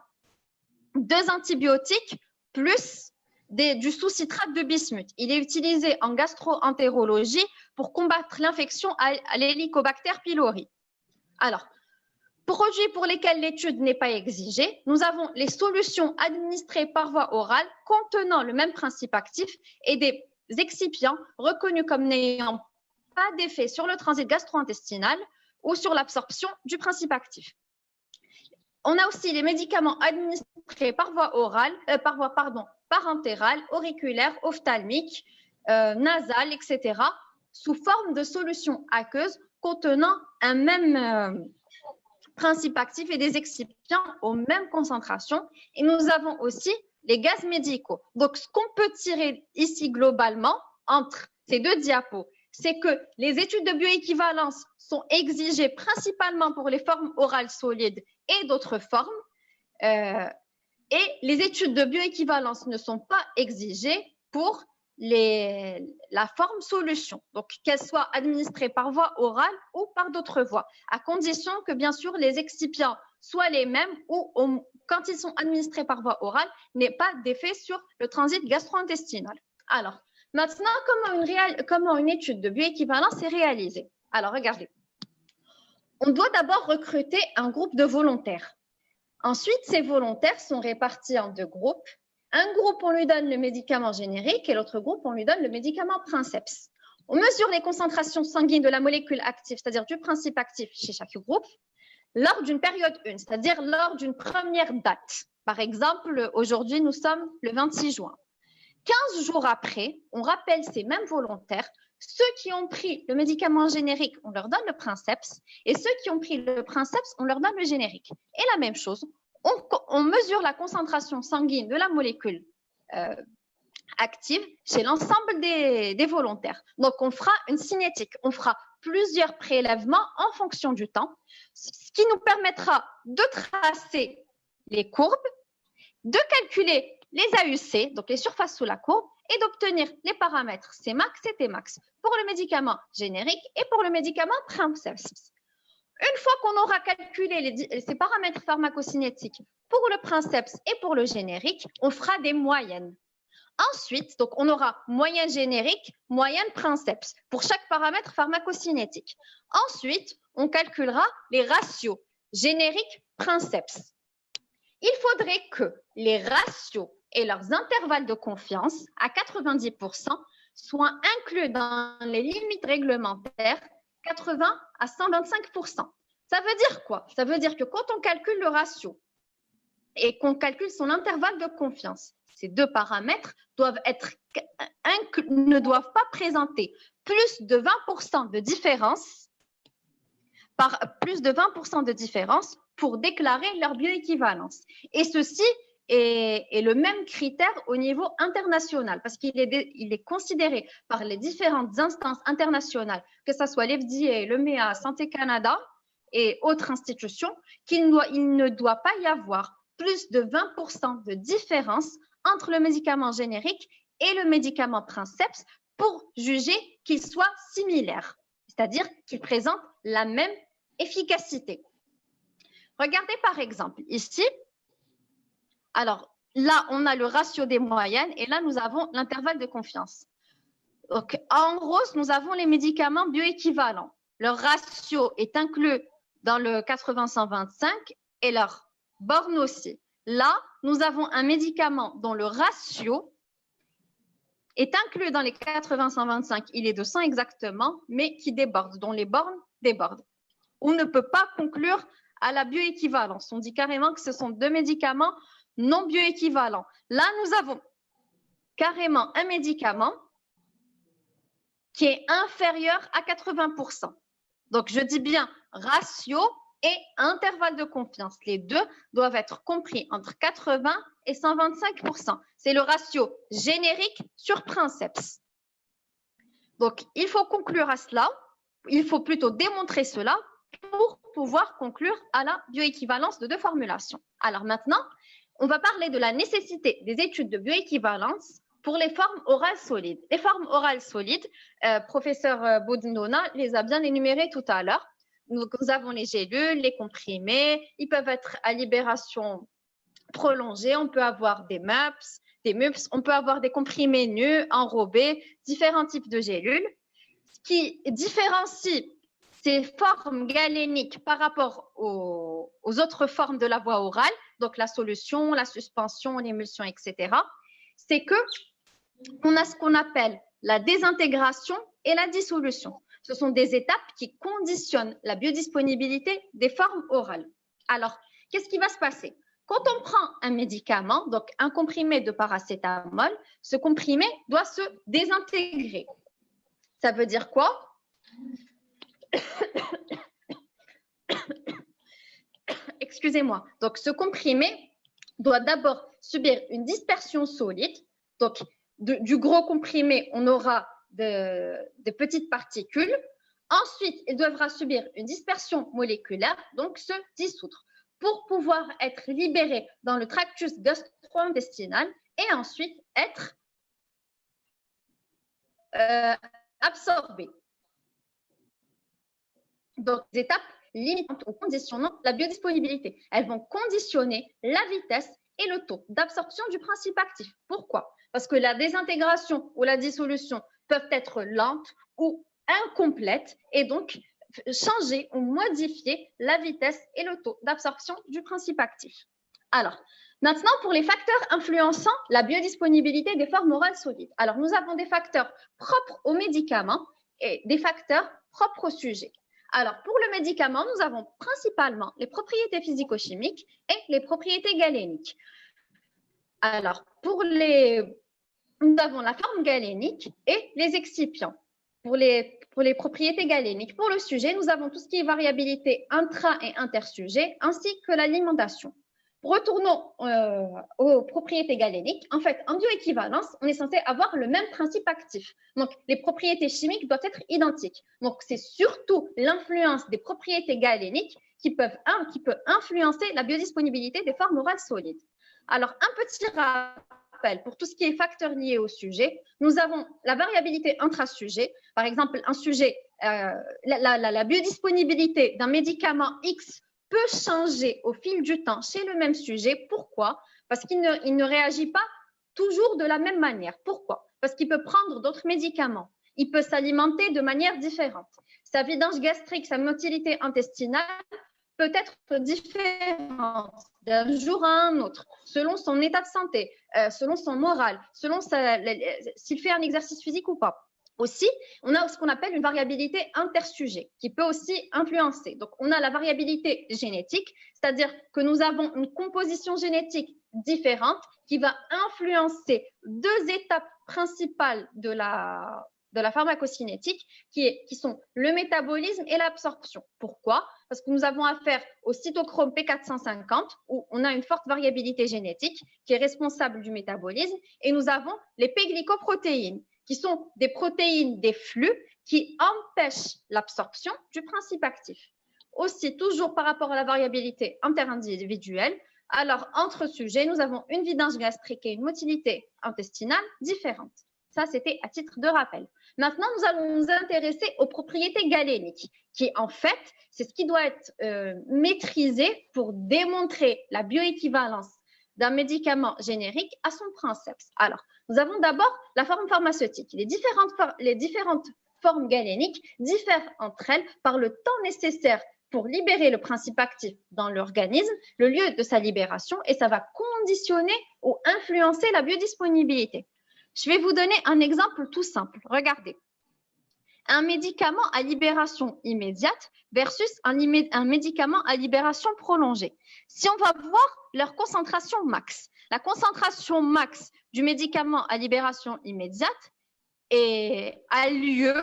2 antibiotiques plus du sous-citrate de bismuth. Il est utilisé en gastro-entérologie pour combattre l'infection à l'Helicobacter pylori. Alors, produits pour lesquels l'étude n'est pas exigée, nous avons les solutions administrées par voie orale contenant le même principe actif et des excipients reconnus comme n'ayant pas d'effet sur le transit gastro-intestinal ou sur l'absorption du principe actif. On a aussi les médicaments administrés par voie orale, parentérale, auriculaire, ophtalmique, nasale, etc., sous forme de solution aqueuse contenant un même principe actif et des excipients aux mêmes concentrations. Et nous avons aussi les gaz médicaux. Donc, ce qu'on peut tirer ici globalement entre ces deux diapos, c'est que les études de bioéquivalence sont exigées principalement pour les formes orales solides et d'autres formes. Et les études de bioéquivalence ne sont pas exigées pour la forme solution, donc qu'elle soit administrée par voie orale ou par d'autres voies, à condition que, bien sûr, les excipients soient les mêmes ou, quand ils sont administrés par voie orale, n'aient pas d'effet sur le transit gastro-intestinal. Alors, maintenant, comment une étude de bioéquivalence est réalisée? Alors, regardez. On doit d'abord recruter un groupe de volontaires. Ensuite, ces volontaires sont répartis en deux groupes. Un groupe, on lui donne le médicament générique et l'autre groupe, on lui donne le médicament princeps. On mesure les concentrations sanguines de la molécule active, c'est-à-dire du principe actif chez chaque groupe, lors d'une période 1, c'est-à-dire lors d'une première date. Par exemple, aujourd'hui, nous sommes le 26 juin. 15 jours après, on rappelle ces mêmes volontaires. Ceux qui ont pris le médicament générique, on leur donne le princeps, et ceux qui ont pris le princeps, on leur donne le générique. Et la même chose, on mesure la concentration sanguine de la molécule active chez l'ensemble des volontaires. Donc, on fera une cinétique, on fera plusieurs prélèvements en fonction du temps, ce qui nous permettra de tracer les courbes, de calculer les AUC, donc les surfaces sous la courbe, et d'obtenir les paramètres Cmax et Tmax pour le médicament générique et pour le médicament princeps. Une fois qu'on aura calculé ces paramètres pharmacocinétiques pour le princeps et pour le générique, on fera des moyennes. Ensuite, donc on aura moyenne générique, moyenne princeps pour chaque paramètre pharmacocinétique. Ensuite, on calculera les ratios générique-princeps. Il faudrait que les ratios et leurs intervalles de confiance à 90% soient inclus dans les limites réglementaires 80 à 125%. Ça veut dire quoi? Ça veut dire que quand on calcule le ratio et qu'on calcule son intervalle de confiance, ces deux paramètres ne doivent pas présenter plus de 20% de différence, pour déclarer leur bioéquivalence. Et ceci est le même critère au niveau international, parce qu'il est considéré par les différentes instances internationales, que ce soit l'FDA, le MEA, Santé Canada et autres institutions, qu'il ne doit pas y avoir plus de 20% de différence entre le médicament générique et le médicament princeps pour juger qu'ils soient similaires, c'est-à-dire qu'ils présentent la même efficacité. Regardez par exemple ici. Alors là, on a le ratio des moyennes et là, nous avons l'intervalle de confiance. Donc, en rose, nous avons les médicaments bioéquivalents. Leur ratio est inclus dans le 80-125 et leur borne aussi. Là, nous avons un médicament dont le ratio est inclus dans les 80-125. Il est de 100 exactement, mais qui déborde, dont les bornes débordent. On ne peut pas conclure à la bioéquivalence. On dit carrément que ce sont deux médicaments non bioéquivalents. Là, nous avons carrément un médicament qui est inférieur à 80%. Donc, je dis bien ratio et intervalle de confiance. Les deux doivent être compris entre 80 et 125%. C'est le ratio générique sur princeps. Donc, il faut conclure à cela. Il faut plutôt démontrer cela pour pouvoir conclure à la bioéquivalence de deux formulations. Alors maintenant, on va parler de la nécessité des études de bioéquivalence pour les formes orales solides. Les formes orales solides, professeur Bodnona les a bien énumérées tout à l'heure. Nous avons les gélules, les comprimés, ils peuvent être à libération prolongée, on peut avoir des MUPS, on peut avoir des comprimés nus, enrobés, différents types de gélules. Ce qui différencie ces formes galéniques par rapport aux autres formes de la voie orale, donc la solution, la suspension, l'émulsion, etc., c'est qu'on a ce qu'on appelle la désintégration et la dissolution. Ce sont des étapes qui conditionnent la biodisponibilité des formes orales. Alors, qu'est-ce qui va se passer? Quand on prend un médicament, donc un comprimé de paracétamol, ce comprimé doit se désintégrer. Ça veut dire quoi? Excusez-moi. Donc, ce comprimé doit d'abord subir une dispersion solide. Donc, du gros comprimé, on aura de petites particules. Ensuite, il devra subir une dispersion moléculaire, donc se dissoudre, pour pouvoir être libéré dans le tractus gastro-intestinal et ensuite être absorbé. Donc, des étapes limitantes ou conditionnant la biodisponibilité. Elles vont conditionner la vitesse et le taux d'absorption du principe actif. Pourquoi? Parce que la désintégration ou la dissolution peuvent être lentes ou incomplètes et donc changer ou modifier la vitesse et le taux d'absorption du principe actif. Alors, maintenant, pour les facteurs influençant la biodisponibilité des formes orales solides. Alors, nous avons des facteurs propres aux médicaments et des facteurs propres au sujet. Alors, pour le médicament, nous avons principalement les propriétés physico-chimiques et les propriétés galéniques. Alors, nous avons la forme galénique et les excipients. Pour les propriétés galéniques, pour le sujet, nous avons tout ce qui est variabilité intra- et intersujet, ainsi que l'alimentation. Retournons aux propriétés galéniques. En fait, en bioéquivalence, on est censé avoir le même principe actif. Donc, les propriétés chimiques doivent être identiques. Donc, c'est surtout l'influence des propriétés galéniques qui peut influencer la biodisponibilité des formes orales solides. Alors, un petit rappel pour tout ce qui est facteurs liés au sujet. Nous avons la variabilité intra-sujet. Par exemple, un sujet, la biodisponibilité d'un médicament X peut changer au fil du temps chez le même sujet. Pourquoi? Parce qu'il ne réagit pas toujours de la même manière. Pourquoi? Parce qu'il peut prendre d'autres médicaments. Il peut s'alimenter de manière différente. Sa vidange gastrique, sa motilité intestinale peut être différente d'un jour à un autre, selon son état de santé, selon son moral, selon s'il fait un exercice physique ou pas. Aussi, on a ce qu'on appelle une variabilité intersujet qui peut aussi influencer. Donc, on a la variabilité génétique, c'est-à-dire que nous avons une composition génétique différente qui va influencer deux étapes principales de la pharmacocinétique qui sont le métabolisme et l'absorption. Pourquoi? Parce que nous avons affaire au cytochrome P450 où on a une forte variabilité génétique qui est responsable du métabolisme et nous avons les P-glycoprotéines qui sont des protéines des flux qui empêchent l'absorption du principe actif. Aussi, toujours par rapport à la variabilité interindividuelle, alors entre sujets, nous avons une vidange gastrique et une motilité intestinale différentes. Ça, c'était à titre de rappel. Maintenant, nous allons nous intéresser aux propriétés galéniques, qui en fait, c'est ce qui doit être maîtrisé pour démontrer la bioéquivalence d'un médicament générique à son princeps. Alors, nous avons d'abord la forme pharmaceutique. Les différentes formes galéniques diffèrent entre elles par le temps nécessaire pour libérer le principe actif dans l'organisme, le lieu de sa libération, et ça va conditionner ou influencer la biodisponibilité. Je vais vous donner un exemple tout simple. Regardez. Un médicament à libération immédiate versus un médicament à libération prolongée. Si on va voir leur concentration max, la concentration max du médicament à libération immédiate a lieu,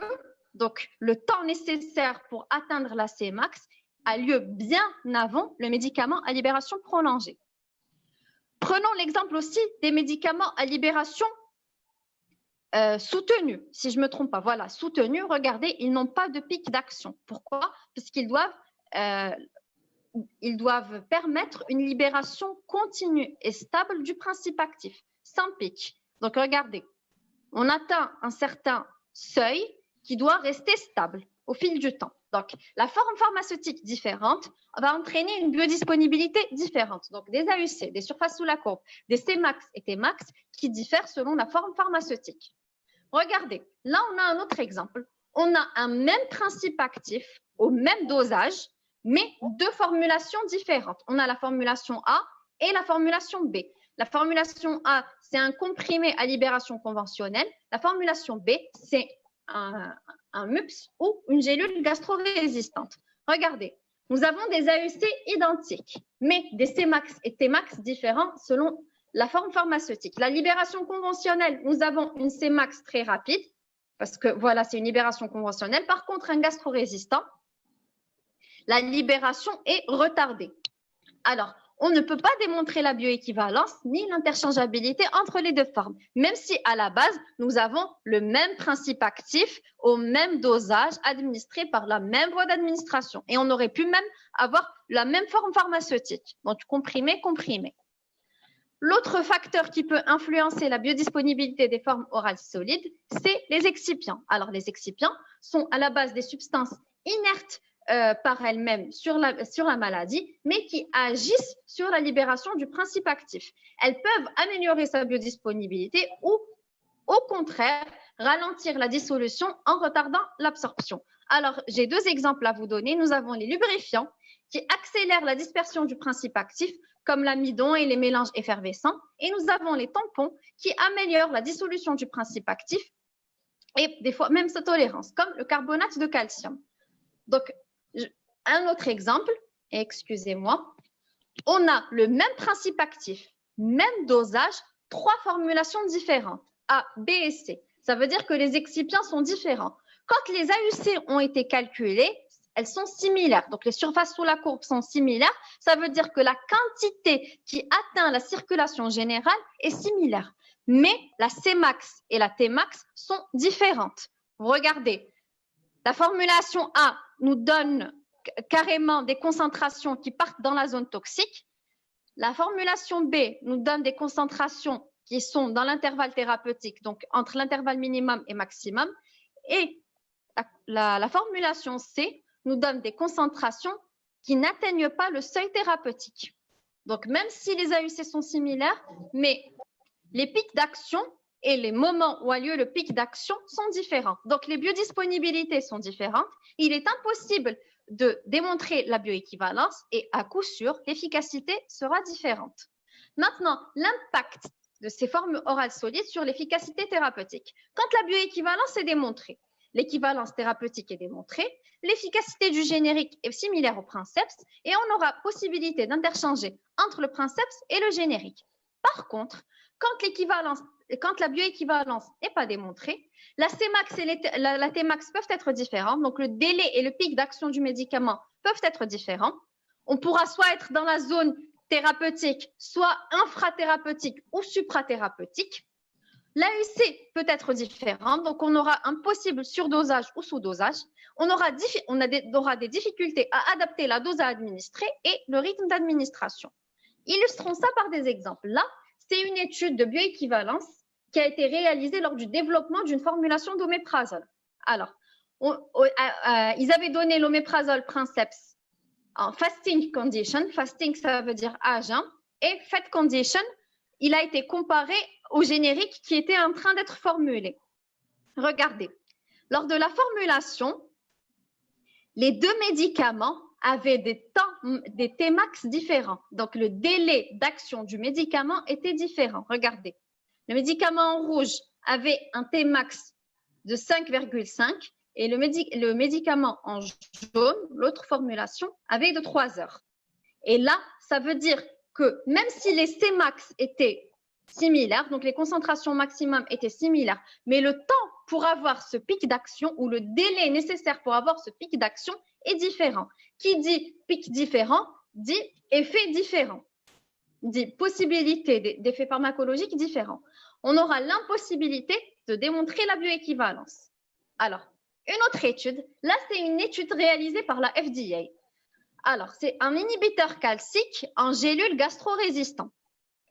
donc le temps nécessaire pour atteindre la Cmax a lieu bien avant le médicament à libération prolongée. Prenons l'exemple aussi des médicaments à libération soutenus, si je ne me trompe pas. Voilà, soutenus, regardez, ils n'ont pas de pic d'action. Pourquoi? Puisqu'ils doivent permettre une libération continue et stable du principe actif, sans pic. Donc, regardez, on atteint un certain seuil qui doit rester stable au fil du temps. Donc, la forme pharmaceutique différente va entraîner une biodisponibilité différente. Donc, des AUC, des surfaces sous la courbe, des Cmax et Tmax qui diffèrent selon la forme pharmaceutique. Regardez, là, on a un autre exemple. On a un même principe actif au même dosage, mais deux formulations différentes. On a la formulation A et la formulation B. La formulation A, c'est un comprimé à libération conventionnelle. La formulation B, c'est un MUPS ou une gélule gastro-résistante. Regardez, nous avons des AUC identiques, mais des Cmax et Tmax différents selon la forme pharmaceutique. La libération conventionnelle, nous avons une Cmax très rapide, parce que voilà, c'est une libération conventionnelle. Par contre, un gastro-résistant, la libération est retardée. Alors, on ne peut pas démontrer la bioéquivalence ni l'interchangeabilité entre les deux formes, même si à la base, nous avons le même principe actif au même dosage administré par la même voie d'administration. Et on aurait pu même avoir la même forme pharmaceutique, donc comprimé. L'autre facteur qui peut influencer la biodisponibilité des formes orales solides, c'est les excipients. Alors, les excipients sont à la base des substances inertes par elles-mêmes sur la maladie, mais qui agissent sur la libération du principe actif. Elles peuvent améliorer sa biodisponibilité ou, au contraire, ralentir la dissolution en retardant l'absorption. Alors, j'ai deux exemples à vous donner. Nous avons les lubrifiants qui accélèrent la dispersion du principe actif, comme l'amidon et les mélanges effervescents. Et nous avons les tampons qui améliorent la dissolution du principe actif et des fois même sa tolérance, comme le carbonate de calcium. Donc, un autre exemple, excusez-moi, on a le même principe actif, même dosage, 3 formulations différentes, A, B et C. Ça veut dire que les excipients sont différents. Quand les AUC ont été calculés, elles sont similaires. Donc, les surfaces sous la courbe sont similaires. Ça veut dire que la quantité qui atteint la circulation générale est similaire. Mais la Cmax et la Tmax sont différentes. Regardez, la formulation A nous donne carrément des concentrations qui partent dans la zone toxique. La formulation B nous donne des concentrations qui sont dans l'intervalle thérapeutique, donc entre l'intervalle minimum et maximum. Et la formulation C nous donne des concentrations qui n'atteignent pas le seuil thérapeutique. Donc, même si les AUC sont similaires, mais les pics d'action et les moments où a lieu le pic d'action sont différents. Donc, les biodisponibilités sont différentes. Il est impossible de démontrer la bioéquivalence et à coup sûr, l'efficacité sera différente. Maintenant, l'impact de ces formes orales solides sur l'efficacité thérapeutique. Quand la bioéquivalence est démontrée, l'équivalence thérapeutique est démontrée, l'efficacité du générique est similaire au princeps et on aura possibilité d'interchanger entre le princeps et le générique. Par contre, quand la bioéquivalence n'est pas démontrée, la Cmax et la Tmax peuvent être différentes, donc le délai et le pic d'action du médicament peuvent être différents. On pourra soit être dans la zone thérapeutique, soit infrathérapeutique ou suprathérapeutique. L'AUC peut être différente, donc on aura un possible surdosage ou sous-dosage. On aura des difficultés à adapter la dose à administrer et le rythme d'administration. Illustrons ça par des exemples. Là, c'est une étude de bioéquivalence qui a été réalisée lors du développement d'une formulation d'oméprazole. Alors, ils avaient donné l'oméprazole princeps en fasting condition. Fasting, ça veut dire à jeun. Et fat condition, il a été comparé au générique qui était en train d'être formulé. Regardez, lors de la formulation, les deux médicaments avaient des Tmax différents. Donc, le délai d'action du médicament était différent. Regardez, le médicament en rouge avait un Tmax de 5,5 et le médicament en jaune, l'autre formulation, avait de 3 heures. Et là, ça veut dire que même si les Cmax étaient similaires, donc les concentrations maximum étaient similaires, mais le temps pour avoir ce pic d'action ou le délai nécessaire pour avoir ce pic d'action est différent. Qui dit pic différent dit effet différent, dit possibilité d'effets pharmacologiques différents. On aura l'impossibilité de démontrer la bioéquivalence. Alors, une autre étude, là c'est une étude réalisée par la FDA. Alors, c'est un inhibiteur calcique en gélules gastro-résistants.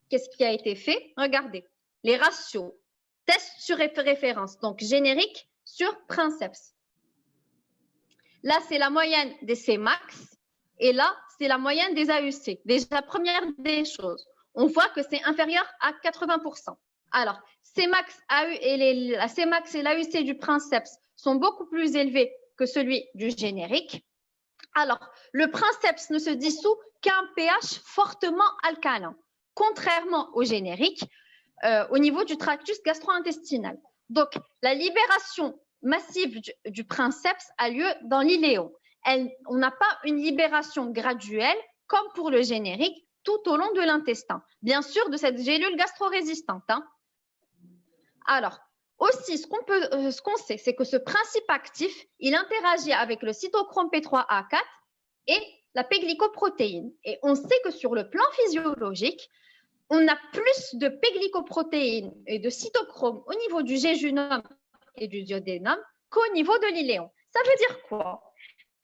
Qu'est-ce qui a été fait? Regardez, les ratios, test sur référence, donc générique sur princeps. Là, c'est la moyenne des Cmax et là, c'est la moyenne des AUC. Déjà, première des choses, on voit que c'est inférieur à 80%. Alors, la Cmax et l'AUC du princeps sont beaucoup plus élevés que celui du générique. Alors, le princeps ne se dissout qu'à un pH fortement alcalin, contrairement au générique, au niveau du tractus gastro-intestinal. Donc, la libération massive du princeps a lieu dans l'iléon. on n'a pas une libération graduelle comme pour le générique tout au long de l'intestin. Bien sûr, de cette gélule gastro-résistante. Alors, aussi, ce qu'on sait, c'est que ce principe actif, il interagit avec le cytochrome P3A4 et la P-glycoprotéine. Et on sait que sur le plan physiologique, on a plus de P-glycoprotéines et de cytochrome au niveau du jéjunum et du duodénum qu'au niveau de l'iléon. Ça veut dire quoi?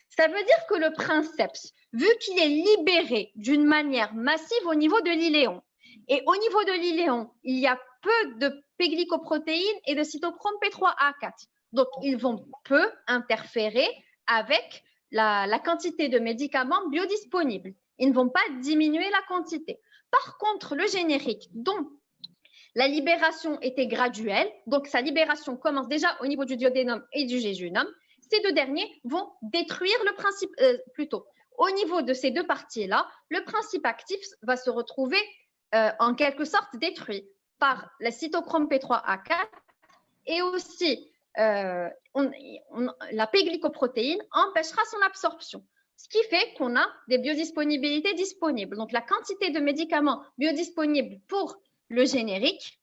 Ça veut dire que le princeps, vu qu'il est libéré d'une manière massive au niveau de l'iléon, et au niveau de l'iléon, il y a peu de P-glycoprotéines et de cytochrome P3A4. Donc, ils vont peu interférer avec la quantité de médicaments biodisponibles. Ils ne vont pas diminuer la quantité. Par contre, le générique, dont la libération était graduelle, donc sa libération commence déjà au niveau du duodénum et du jéjunum, ces deux derniers vont détruire le principe, plutôt, au niveau de ces deux parties-là, le principe actif va se retrouver en quelque sorte détruit par la cytochrome P3A4 et aussi la P-glycoprotéine empêchera son absorption. Ce qui fait qu'on a des biodisponibilités disponibles. Donc, la quantité de médicaments biodisponibles pour le générique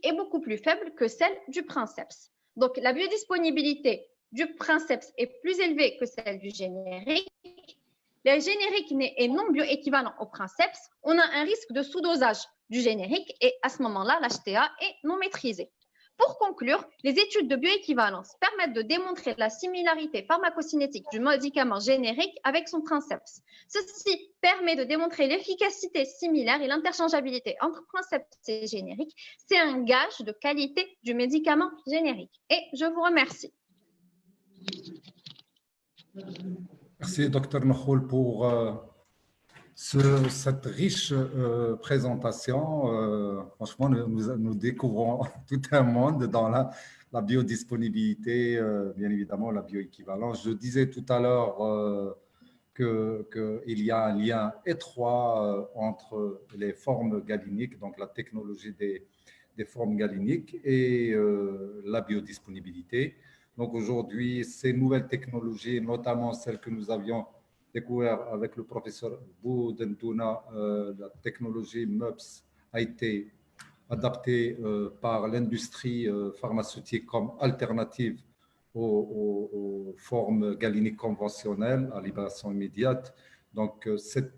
est beaucoup plus faible que celle du princeps. Donc, la biodisponibilité du princeps est plus élevée que celle du générique. Le générique est non bioéquivalent au princeps. On a un risque de sous-dosage du générique et à ce moment-là, l'HTA est non maîtrisée. Pour conclure, les études de bioéquivalence permettent de démontrer la similarité pharmacocinétique du médicament générique avec son princeps. Ceci permet de démontrer l'efficacité similaire et l'interchangeabilité entre princeps et générique. C'est un gage de qualité du médicament générique. Et je vous remercie. Merci, Dr Nakhoul, pour cette riche présentation. Franchement, nous découvrons tout un monde dans la biodisponibilité, bien évidemment, la bioéquivalence. Je disais tout à l'heure qu'il y a un lien étroit entre les formes galiniques, donc la technologie des formes galiniques et la biodisponibilité. Donc aujourd'hui, ces nouvelles technologies, notamment celles que nous avions découvert avec le professeur Boudendouna, la technologie MUPS a été adaptée par l'industrie pharmaceutique comme alternative aux formes galiniques conventionnelles à libération immédiate. Donc, ces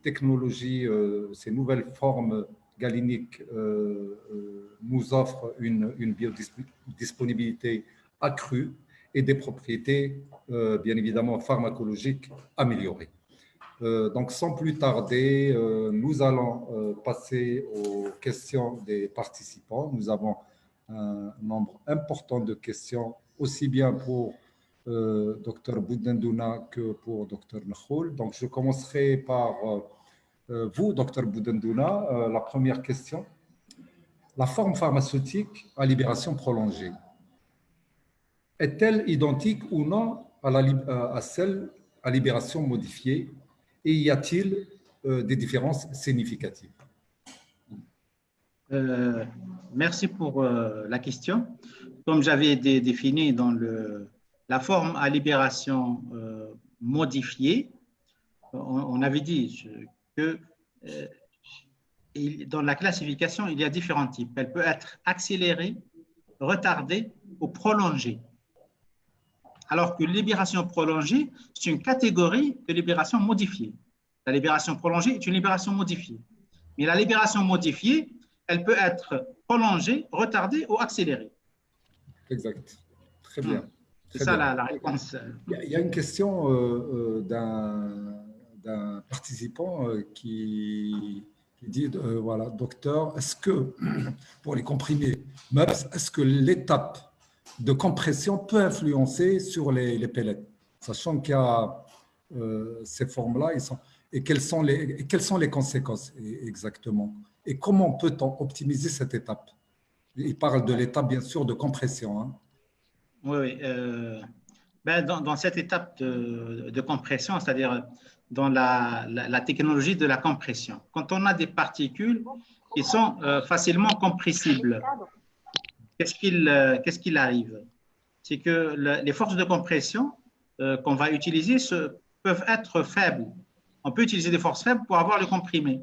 technologies, ces nouvelles formes galiniques nous offrent une biodisponibilité accrue et des propriétés, bien évidemment, pharmacologiques améliorées. Donc, sans plus tarder, nous allons passer aux questions des participants. Nous avons un nombre important de questions, aussi bien pour Dr Boudendouna que pour Dr Nakhoul. Donc, je commencerai par vous, Dr Boudendouna. La première question. La forme pharmaceutique à libération prolongée est-elle identique ou non à celle à libération modifiée et y a-t-il des différences significatives? Merci pour la question. Comme j'avais défini dans la forme à libération modifiée, on avait dit que dans la classification, il y a différents types. Elle peut être accélérée, retardée ou prolongée. Alors que libération prolongée, c'est une catégorie de libération modifiée. La libération prolongée est une libération modifiée. Mais la libération modifiée, elle peut être prolongée, retardée ou accélérée. Exact. Très bien. C'est ça la réponse. Il y a une question d'un participant qui dit, voilà, docteur, est-ce que, pour les comprimés MUPS, est-ce que l'étape de compression peut influencer sur les pellets, sachant qu'il y a ces formes-là, et quelles sont les conséquences exactement? Et comment peut-on optimiser cette étape? Il parle de l'étape, bien sûr, de compression. Hein. Oui, dans cette étape de compression, c'est-à-dire dans la technologie de la compression, quand on a des particules qui sont facilement compressibles, qu'est-ce qu'il arrive? c'est que les forces de compression qu'on va utiliser peuvent être faibles. On peut utiliser des forces faibles pour avoir le comprimé.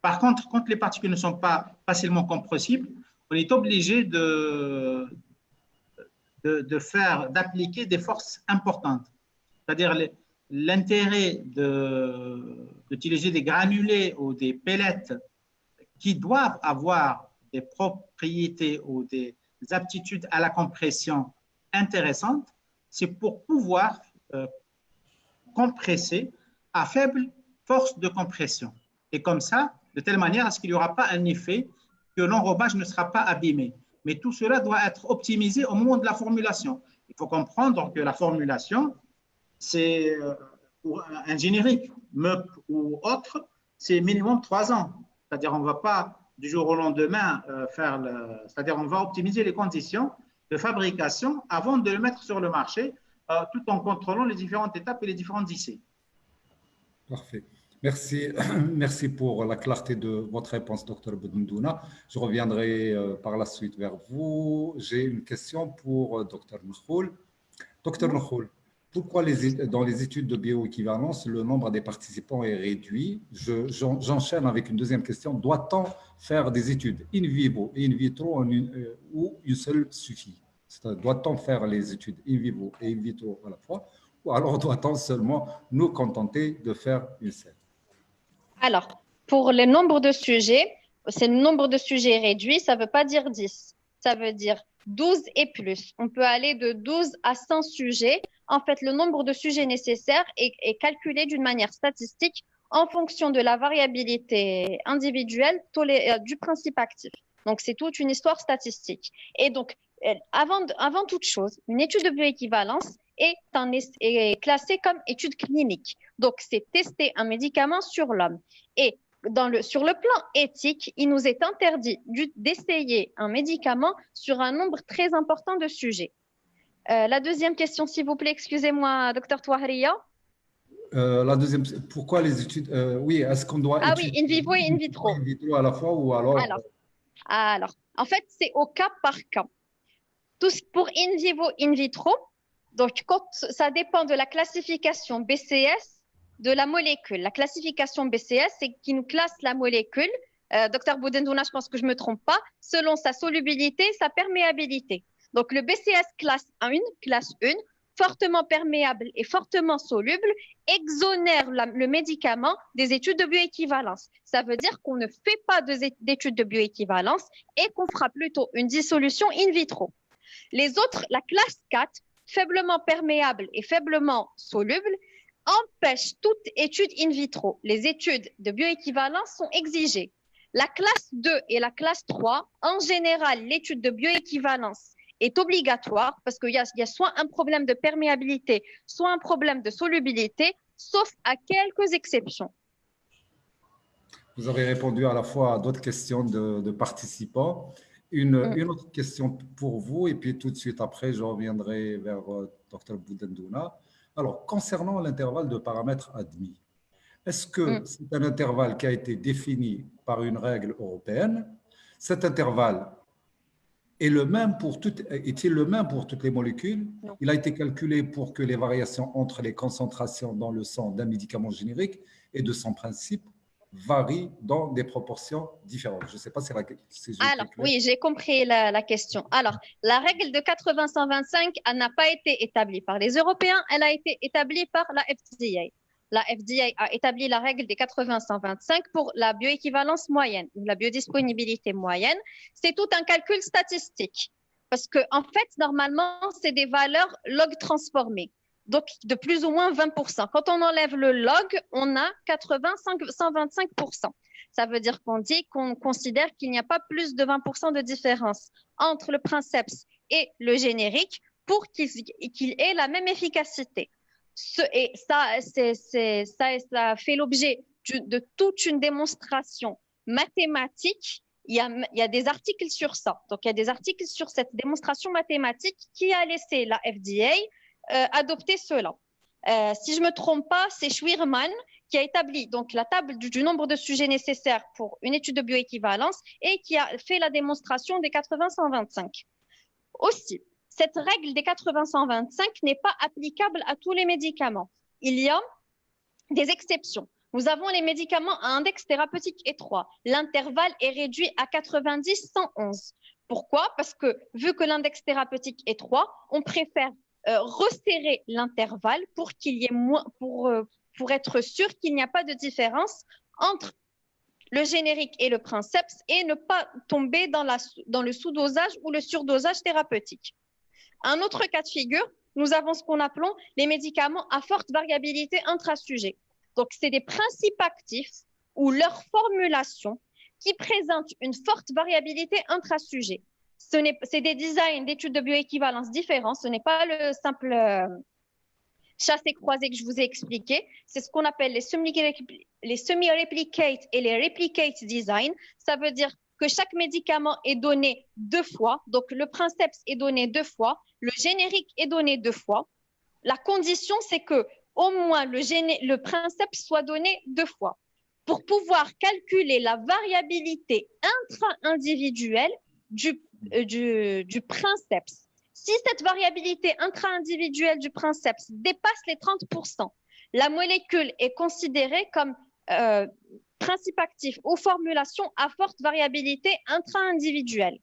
Par contre, quand les particules ne sont pas facilement compressibles, on est obligé d'appliquer des forces importantes. C'est-à-dire l'intérêt d'utiliser des granulés ou des pellets qui doivent avoir des propriétés ou des aptitudes à la compression intéressantes, c'est pour pouvoir compresser à faible force de compression. Et comme ça, de telle manière à ce qu'il n'y aura pas un effet, que l'enrobage ne sera pas abîmé. Mais tout cela doit être optimisé au moment de la formulation. Il faut comprendre que la formulation, c'est pour un générique, MEP ou autre, c'est minimum 3 ans. C'est-à-dire on ne va pas du jour au lendemain c'est-à-dire on va optimiser les conditions de fabrication avant de le mettre sur le marché, tout en contrôlant les différentes étapes et les différents essais. Parfait. Merci, merci pour la clarté de votre réponse, Dr Boudendouna. Je reviendrai par la suite vers vous. J'ai une question pour Dr Nokhoul. Dr Nokhoul, pourquoi dans les études de bioéquivalence, le nombre des participants est réduit? J'enchaîne avec une deuxième question. Doit-on faire des études in vivo et in vitro ou une seule suffit? Doit-on faire les études in vivo et in vitro à la fois? Ou alors doit-on seulement nous contenter de faire une seule? Alors, pour le nombre de sujets, c'est le nombre de sujets réduit, ça ne veut pas dire 10, ça veut dire 12 et plus. On peut aller de 12 à 100 sujets. En fait, le nombre de sujets nécessaires est calculé d'une manière statistique en fonction de la variabilité individuelle du principe actif. Donc, c'est toute une histoire statistique. Et donc, avant toute chose, une étude de bioéquivalence est classée comme étude clinique. Donc, c'est tester un médicament sur l'homme. Et sur le plan éthique, il nous est interdit d'essayer un médicament sur un nombre très important de sujets. La deuxième question, s'il vous plaît, excusez-moi, Dr Touahria. La deuxième, pourquoi les études oui, est-ce qu'on doit étudier oui, in vivo et in vitro. In vitro à la fois ou alors Alors, en fait, c'est au cas par cas. Pour in vivo, in vitro, donc ça dépend de la classification BCS de la molécule. La classification BCS, c'est qui nous classe la molécule. Dr Boudendouna, je pense que je ne me trompe pas, selon sa solubilité, sa perméabilité. Donc, le BCS classe 1, fortement perméable et fortement soluble, exonère le médicament des études de bioéquivalence. Ça veut dire qu'on ne fait pas d'études de bioéquivalence et qu'on fera plutôt une dissolution in vitro. Les autres, la classe 4, faiblement perméable et faiblement soluble, empêchent toute étude in vitro. Les études de bioéquivalence sont exigées. La classe 2 et la classe 3, en général, l'étude de bioéquivalence est obligatoire parce qu'il y a soit un problème de perméabilité, soit un problème de solubilité, sauf à quelques exceptions. Vous avez répondu à la fois à d'autres questions de participants. Une autre question pour vous, et puis tout de suite après, je reviendrai vers Dr Boudendouna. Alors, concernant l'intervalle de paramètres admis, est-ce que c'est un intervalle qui a été défini par une règle européenne? Cet intervalle est-il le même pour toutes les molécules? Non. Il a été calculé pour que les variations entre les concentrations dans le sang d'un médicament générique et de son principe varient dans des proportions différentes. Je ne sais pas si Alors, oui, j'ai compris la question. Alors, la règle de 80-125, elle n'a pas été établie par les Européens, elle a été établie par la FDA. La FDA a établi la règle des 80-125 pour la bioéquivalence moyenne, ou la biodisponibilité moyenne. C'est tout un calcul statistique. Parce que, en fait, normalement, c'est des valeurs log transformées. Donc, de plus ou moins 20%. Quand on enlève le log, on a 80-125%. Ça veut dire qu'on considère qu'il n'y a pas plus de 20% de différence entre le princeps et le générique pour qu'il ait la même efficacité. Et ça fait l'objet de toute une démonstration mathématique. Il y a des articles sur ça. Donc, il y a des articles sur cette démonstration mathématique qui a laissé la FDA adopter cela. Si je ne me trompe pas, c'est Schwirman qui a établi donc la table du nombre de sujets nécessaires pour une étude de bioéquivalence et qui a fait la démonstration des 80-125. Aussi, cette règle des 80-125 n'est pas applicable à tous les médicaments. Il y a des exceptions. Nous avons les médicaments à index thérapeutique étroit. L'intervalle est réduit à 90-111. Pourquoi? Parce que vu que l'index thérapeutique est étroit, on préfère resserrer l'intervalle pour qu'il y ait moins, pour être sûr qu'il n'y a pas de différence entre le générique et le princeps et ne pas tomber dans le sous-dosage ou le surdosage thérapeutique. Un autre cas de figure, nous avons ce qu'on appelle les médicaments à forte variabilité intrasujet. Donc, c'est des principes actifs ou leur formulation qui présentent une forte variabilité intrasujet. C'est des designs d'études de bioéquivalence différents. Ce n'est pas le simple chassé-croisé que je vous ai expliqué. C'est ce qu'on appelle les semi-replicate et les replicate design. Ça veut dire que chaque médicament est donné 2 fois. Donc, le princeps est donné 2 fois. Le générique est donné 2 fois. La condition, c'est que au moins le princeps soit donné 2 fois. Pour pouvoir calculer la variabilité intra-individuelle du princeps. Si cette variabilité intra-individuelle du princeps dépasse les 30%, la molécule est considérée comme principe actif ou formulation à forte variabilité intra-individuelle.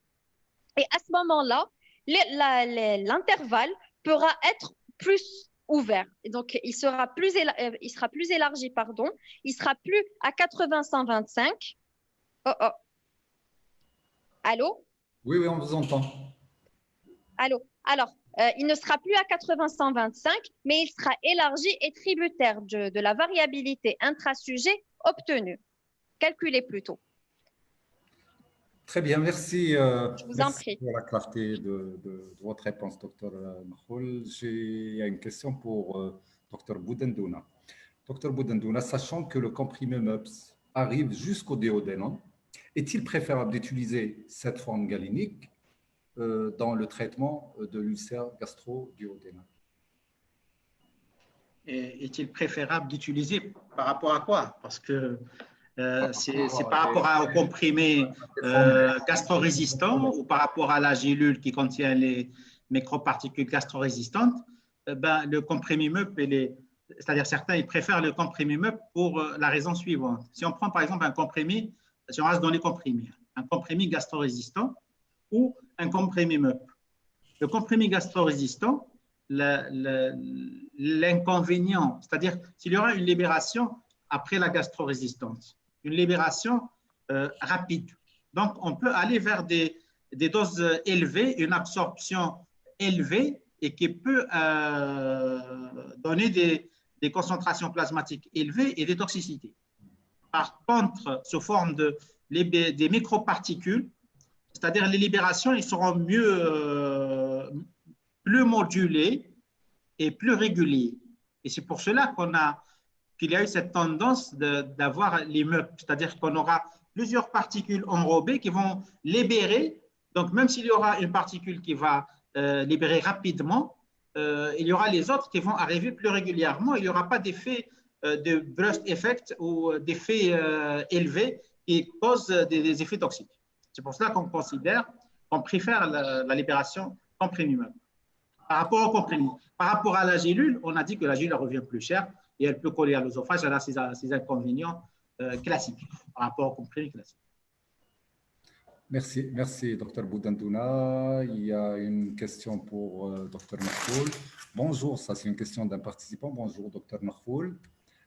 Et à ce moment-là, l'intervalle pourra être plus ouvert. Et donc, il sera plus élargi, pardon. Il sera plus à 80-125. Oh, oh. Allô? Oui, oui, on vous entend. Allô? Alors, il ne sera plus à 80-125, mais il sera élargi et tributaire de la variabilité intrasujet obtenue. Calculez plutôt. Très bien, merci. Je vous en prie. Pour la clarté de votre réponse, Dr Nakhoul. Il y a une question pour Dr Boudendouna. Dr Boudendouna, sachant que le comprimé MUPS arrive jusqu'au déodénone, est-il préférable d'utiliser cette forme galinique dans le traitement de l'ulcère gastro-duodénal? Est-il préférable d'utiliser par rapport à quoi? Parce que c'est par rapport au comprimé gastro-résistant ou par rapport à la gélule qui contient les microparticules gastro-résistantes. Le comprimé MUP, c'est-à-dire certains, ils préfèrent le comprimé MUP pour la raison suivante. Si on prend par exemple un comprimé, si on reste dans les comprimés, un comprimé gastro-résistant ou un comprimé MUP. Le comprimé gastro-résistant, l'inconvénient, c'est-à-dire s'il y aura une libération après la gastro-résistance, une libération rapide. Donc, on peut aller vers des doses élevées, une absorption élevée et qui peut donner des concentrations plasmatiques élevées et des toxicités. Par contre, sous forme des microparticules, c'est-à-dire les libérations, ils seront plus modulées et plus réguliers. Et c'est pour cela qu'il y a eu cette tendance d'avoir les MUP, c'est-à-dire qu'on aura plusieurs particules enrobées qui vont libérer. Donc, même s'il y aura une particule qui va libérer rapidement, il y aura les autres qui vont arriver plus régulièrement. Il n'y aura pas d'effet de burst effect ou d'effet élevé qui cause des effets toxiques. C'est pour cela qu'on préfère la libération comprimée MUP. Par rapport au comprimé, par rapport à la gélule, on a dit que la gélule revient plus chère et elle peut coller à l'œsophage. Elle a ses inconvénients classiques par rapport au comprimé classique. Merci, Dr Boudendouna. Il y a une question pour Dr Nakhoul. Bonjour, ça c'est une question d'un participant. Bonjour, Dr Nakhoul.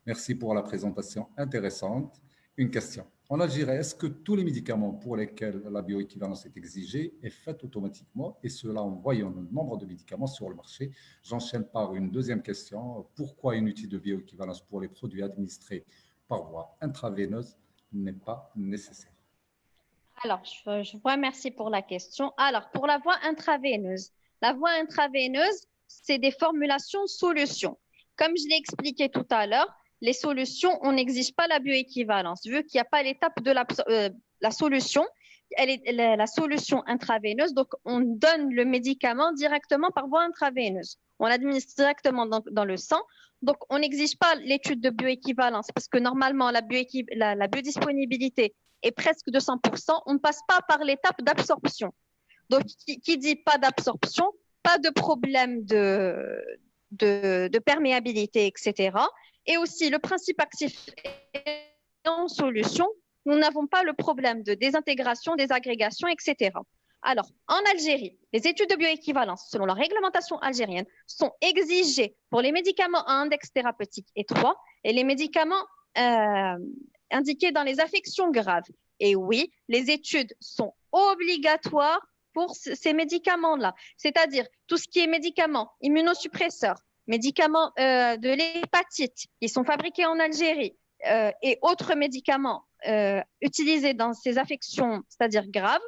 Merci pour la présentation intéressante. Une question. En Algérie, est-ce que tous les médicaments pour lesquels la bioéquivalence est exigée est faite automatiquement, et cela en voyant le nombre de médicaments sur le marché? J'enchaîne par une deuxième question. Pourquoi une étude de bioéquivalence pour les produits administrés par voie intraveineuse n'est pas nécessaire? Alors, je vous remercie pour la question. Alors, pour la voie intraveineuse, c'est des formulations solutions. Comme je l'ai expliqué tout à l'heure, les solutions, on n'exige pas la bioéquivalence. Vu qu'il n'y a pas l'étape de la solution, la solution intraveineuse, donc on donne le médicament directement par voie intraveineuse. On l'administre directement dans le sang. Donc, on n'exige pas l'étude de bioéquivalence parce que normalement, la biodisponibilité est presque de 100%. On ne passe pas par l'étape d'absorption. Donc, qui dit pas d'absorption, pas de problème de perméabilité, etc. Et aussi, le principe actif est en solution. Nous n'avons pas le problème de désintégration, désagrégation, etc. Alors, en Algérie, les études de bioéquivalence, selon la réglementation algérienne, sont exigées pour les médicaments à index thérapeutique étroit et les médicaments indiqués dans les affections graves. Et oui, les études sont obligatoires pour ces médicaments-là, c'est-à-dire tout ce qui est médicaments immunosuppresseurs, médicaments de l'hépatite qui sont fabriqués en Algérie et autres médicaments utilisés dans ces affections, c'est-à-dire graves.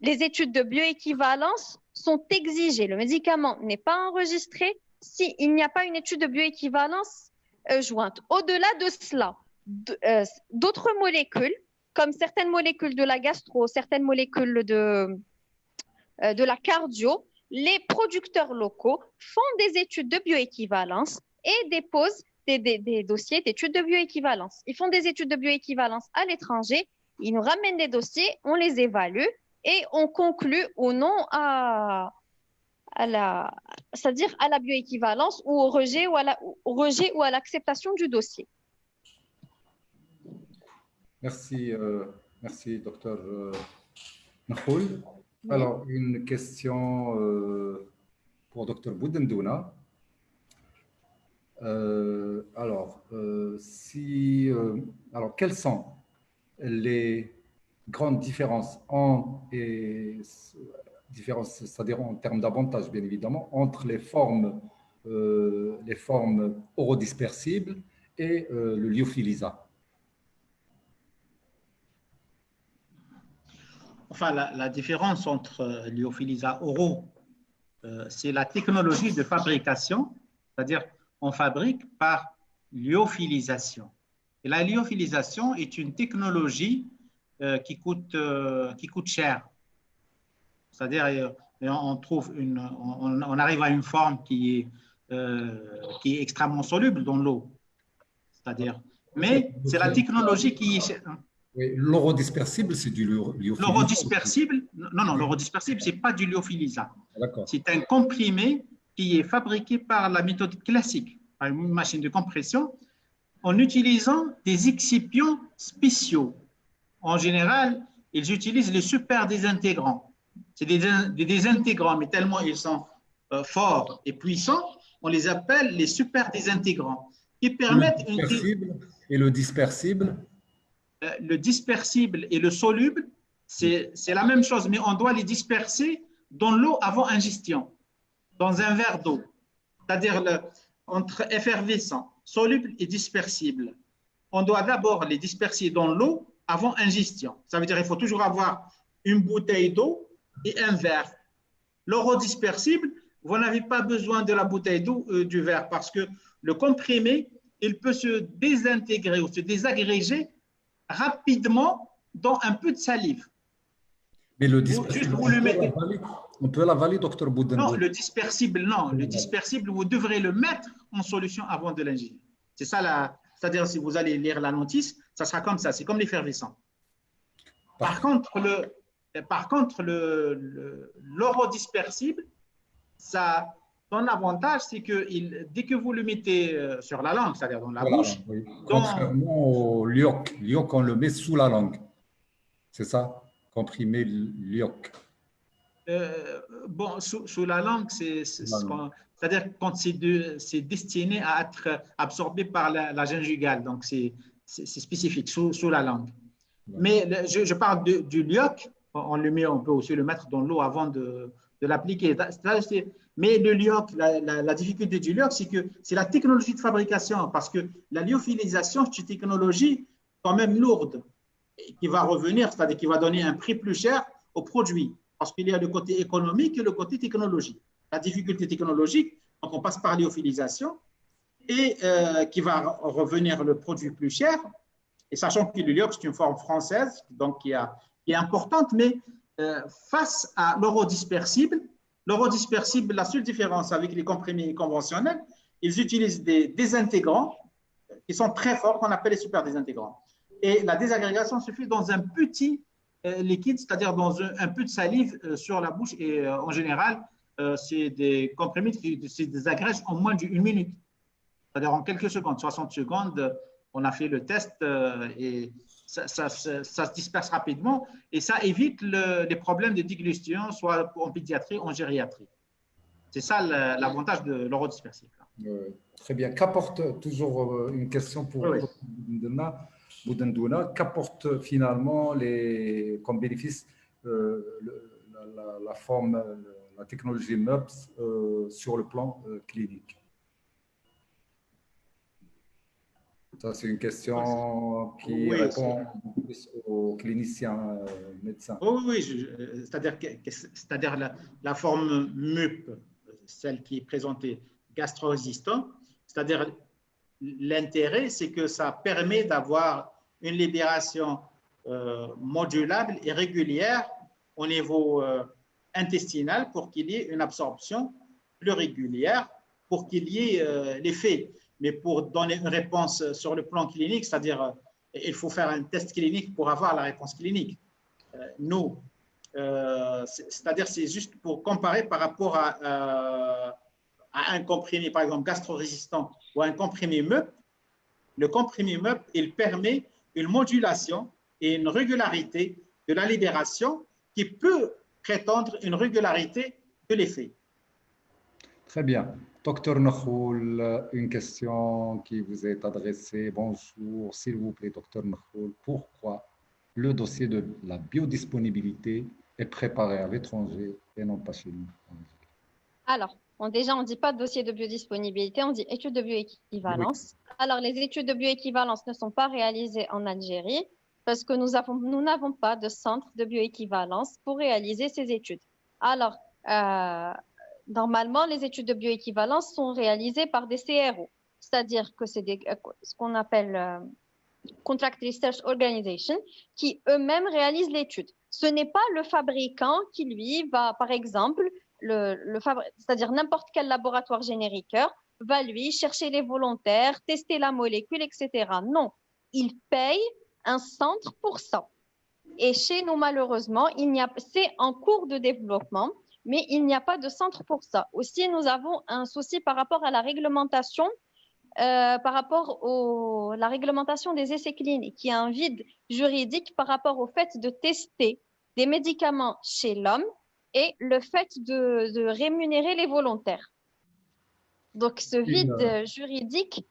Les études de bioéquivalence sont exigées. Le médicament n'est pas enregistré s'il n'y a pas une étude de bioéquivalence jointe. Au-delà de cela, d'autres molécules, comme certaines molécules de la gastro, certaines molécules de la cardio, les producteurs locaux font des études de bioéquivalence et déposent des dossiers d'études de bioéquivalence. Ils font des études de bioéquivalence à l'étranger, ils nous ramènent des dossiers, on les évalue et on conclut ou non c'est-à-dire à la bioéquivalence ou au rejet ou à l'acceptation du dossier. Merci, merci, docteur Nakhoul. Alors, une question pour docteur Boudendouna. Alors, quelles sont les grandes différences c'est-à-dire en termes d'avantages, bien évidemment, entre les formes orodispersibles et le lyophilisat? Enfin, la différence entre lyophilisat oraux, c'est la technologie de fabrication, c'est-à-dire on fabrique par lyophilisation. Et la lyophilisation est une technologie qui coûte cher. C'est-à-dire on arrive à une forme qui est extrêmement soluble dans l'eau. C'est-à-dire, mais c'est la technologie qui est... Oui, l'orodispersible, c'est du lyophilisat. L'orodispersible, non, l'orodispersible, ce n'est pas du lyophilisat. C'est un comprimé qui est fabriqué par la méthode classique, par une machine de compression, en utilisant des excipients spéciaux. En général, ils utilisent les super désintégrants. C'est des désintégrants, mais tellement ils sont forts et puissants, on les appelle les super désintégrants, qui permettent... Le dispersible le dispersible et le soluble, c'est la même chose, mais on doit les disperser dans l'eau avant ingestion, dans un verre d'eau. C'est-à-dire entre effervescent, soluble et dispersible. On doit d'abord les disperser dans l'eau avant ingestion. Ça veut dire qu'il faut toujours avoir une bouteille d'eau et un verre. L'orodispersible, vous n'avez pas besoin de la bouteille d'eau du verre parce que le comprimé, il peut se désintégrer ou se désagréger rapidement dans un peu de salive. Mais le dispersible, on peut l'avaler, docteur Boudin? Non, le dispersible, non. Le dispersible, vous devrez le mettre en solution avant de l'ingérer. C'est ça, c'est-à-dire si vous allez lire la notice, ça sera comme ça, c'est comme l'effervescent. Par contre, l'orodispersible, ça, son avantage, c'est que dès que vous le mettez sur la langue, c'est-à-dire dans la bouche… Oui. Contrairement au lyoc, on le met sous la langue. C'est ça, comprimer lyoc. Bon, sous la langue, c'est-à-dire quand c'est destiné à être absorbé par la gingivale, donc c'est spécifique, sous la langue. Mais je parle du lyoc, on peut aussi le mettre dans l'eau avant de l'appliquer. Mais le lyoc, la difficulté du lyoc, c'est que c'est la technologie de fabrication, parce que la lyophilisation, c'est une technologie quand même lourde, qui va revenir, c'est-à-dire qui va donner un prix plus cher au produit, parce qu'il y a le côté économique et le côté technologique. La difficulté technologique, donc on passe par lyophilisation, et qui va revenir le produit plus cher, et sachant que le lyoc, c'est une forme française, donc qui est importante, mais face à l'orodispersible, la seule différence avec les comprimés conventionnels, ils utilisent des désintégrants qui sont très forts, qu'on appelle les super désintégrants. Et la désagrégation se fait dans un petit liquide, c'est-à-dire dans un peu de salive sur la bouche. Et en général, c'est des comprimés qui se désagrègent en moins d'une minute. C'est-à-dire en quelques secondes, 60 secondes, on a fait le test et ça se disperse rapidement et ça évite les problèmes de déglution, soit en pédiatrie ou en gériatrie. C'est ça l'avantage de l'orodispersif. Très bien. Qu'apporte, toujours une question pour Boudendouna, qu'apporte finalement comme bénéfice la forme, la technologie MUPS sur le plan clinique? Ça, c'est une question qui répond plus aux cliniciens médecins. Oui, c'est-à-dire la forme MUP, celle qui est présentée gastro-résistant, c'est-à-dire l'intérêt, c'est que ça permet d'avoir une libération modulable et régulière au niveau intestinal pour qu'il y ait une absorption plus régulière, pour qu'il y ait l'effet. Mais pour donner une réponse sur le plan clinique, c'est-à-dire il faut faire un test clinique pour avoir la réponse clinique. C'est-à-dire c'est juste pour comparer par rapport à un comprimé, par exemple, gastro-résistant ou un comprimé MUP. Le comprimé MUP, il permet une modulation et une régularité de la libération qui peut prétendre une régularité de l'effet. Très bien. Docteur Nakhoul, une question qui vous est adressée. Bonjour, s'il vous plaît, docteur Nakhoul, pourquoi le dossier de la biodisponibilité est préparé à l'étranger et non pas chez nous? Alors, déjà, on ne dit pas dossier de biodisponibilité, on dit étude de bioéquivalence. Oui. Alors, les études de bioéquivalence ne sont pas réalisées en Algérie parce que nous n'avons pas de centre de bioéquivalence pour réaliser ces études. Alors, normalement, les études de bioéquivalence sont réalisées par des CRO, c'est-à-dire que c'est ce qu'on appelle Contract Research Organization, qui eux-mêmes réalisent l'étude. Ce n'est pas le fabricant qui, lui, va, par exemple, c'est-à-dire n'importe quel laboratoire génériqueur, va, lui, chercher les volontaires, tester la molécule, etc. Non, il paye un centre pour ça. Et chez nous, malheureusement, c'est en cours de développement, mais il n'y a pas de centre pour ça. Aussi, nous avons un souci par rapport à la réglementation, par rapport à la réglementation des essais cliniques, qui a un vide juridique par rapport au fait de tester des médicaments chez l'homme et le fait de rémunérer les volontaires. Donc, ce vide juridique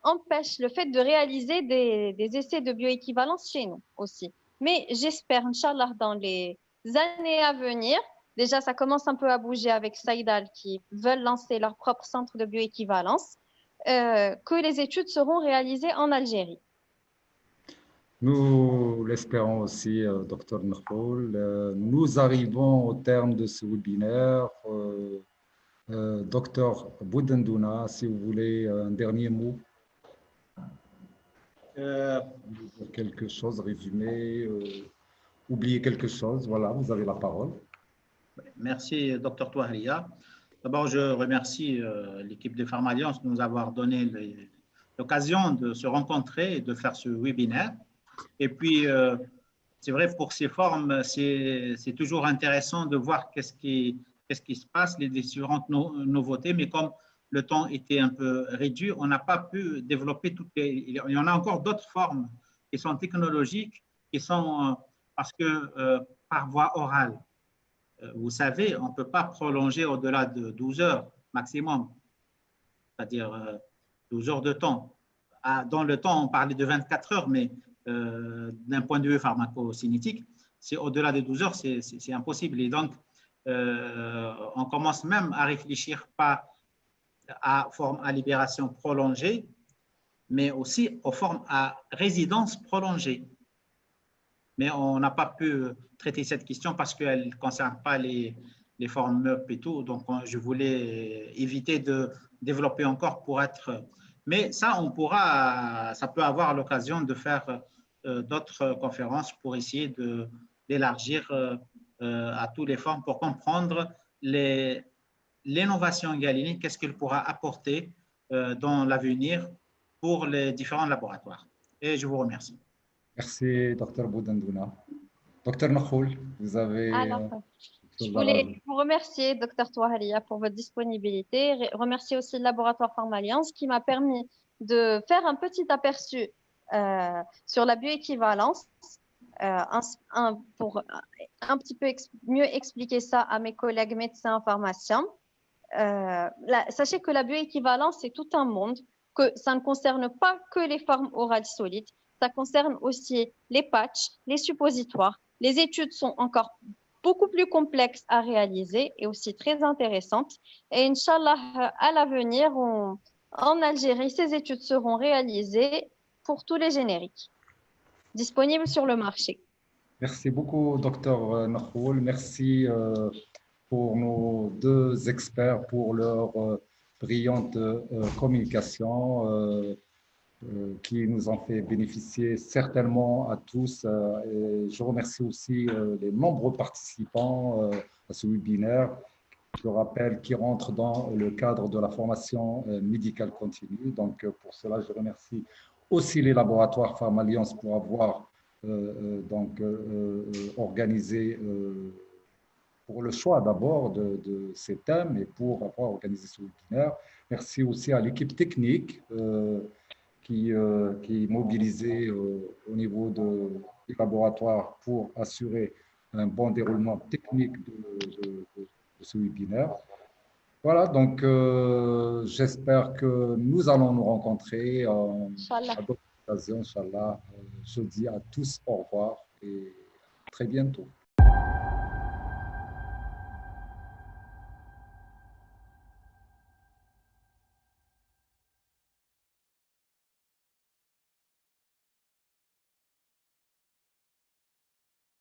empêche le fait de réaliser des essais de bioéquivalence chez nous aussi. Mais j'espère, Inch'Allah, dans les années à venir, déjà, ça commence un peu à bouger avec Saïdal qui veulent lancer leur propre centre de bioéquivalence, que les études seront réalisées en Algérie. Nous l'espérons aussi, Dr Nakhoul. Nous arrivons au terme de ce webinaire. Docteur Boudendouna, si vous voulez un dernier mot. Quelque chose, résumé, oublier quelque chose, voilà, vous avez la parole. Merci, Dr Touahria. D'abord, je remercie l'équipe de Pharmalliance de nous avoir donné l'occasion de se rencontrer et de faire ce webinaire. Et puis, c'est vrai, pour ces formes, c'est toujours intéressant de voir qu'est-ce qui se passe, les différentes nouveautés, mais comme le temps était un peu réduit, on n'a pas pu développer toutes il y en a encore d'autres formes qui sont technologiques, qui sont, parce que par voie orale, vous savez, on ne peut pas prolonger au-delà de 12 heures maximum, c'est-à-dire 12 heures de temps. Dans le temps, on parlait de 24 heures, mais d'un point de vue pharmacocinétique, c'est au-delà de 12 heures, c'est impossible. Et donc, on commence même à réfléchir pas à forme à libération prolongée, mais aussi aux formes à résidence prolongée. Mais on n'a pas pu traiter cette question parce qu'elle ne concerne pas les formes MUP et tout. Donc, je voulais éviter de développer encore pour être… Mais ça, ça peut avoir l'occasion de faire d'autres conférences pour essayer d'élargir à toutes les formes pour comprendre l'innovation galinique, qu'est-ce qu'elle pourra apporter dans l'avenir pour les différents laboratoires. Et je vous remercie. Merci, Dr Boudendouna. Dr Nakhoul, vous avez… Je voulais vous remercier, Dr Touharia, pour votre disponibilité. Remercier aussi le laboratoire Pharmalliance qui m'a permis de faire un petit aperçu sur la bioéquivalence pour un petit peu mieux expliquer ça à mes collègues médecins pharmaciens. Sachez que la bioéquivalence, c'est tout un monde, que ça ne concerne pas que les formes orales solides, ça concerne aussi les patchs, les suppositoires. Les études sont encore beaucoup plus complexes à réaliser et aussi très intéressantes. Et Inch'Allah, à l'avenir, en Algérie, ces études seront réalisées pour tous les génériques disponibles sur le marché. Merci beaucoup, docteur Nakhoul. Merci pour nos deux experts pour leur brillante communication qui nous ont fait bénéficier certainement à tous. Et je remercie aussi les nombreux participants à ce webinaire. Je rappelle qui rentre dans le cadre de la formation médicale continue. Donc, pour cela, je remercie aussi les laboratoires Pharmalliance pour avoir organisé pour le choix d'abord de ces thèmes et pour avoir organisé ce webinaire. Merci aussi à l'équipe technique qui est mobilisée au niveau du laboratoire pour assurer un bon déroulement technique de ce webinaire. Voilà, donc j'espère que nous allons nous rencontrer à d'autres occasions, Inch'Allah. Je dis à tous au revoir et à très bientôt.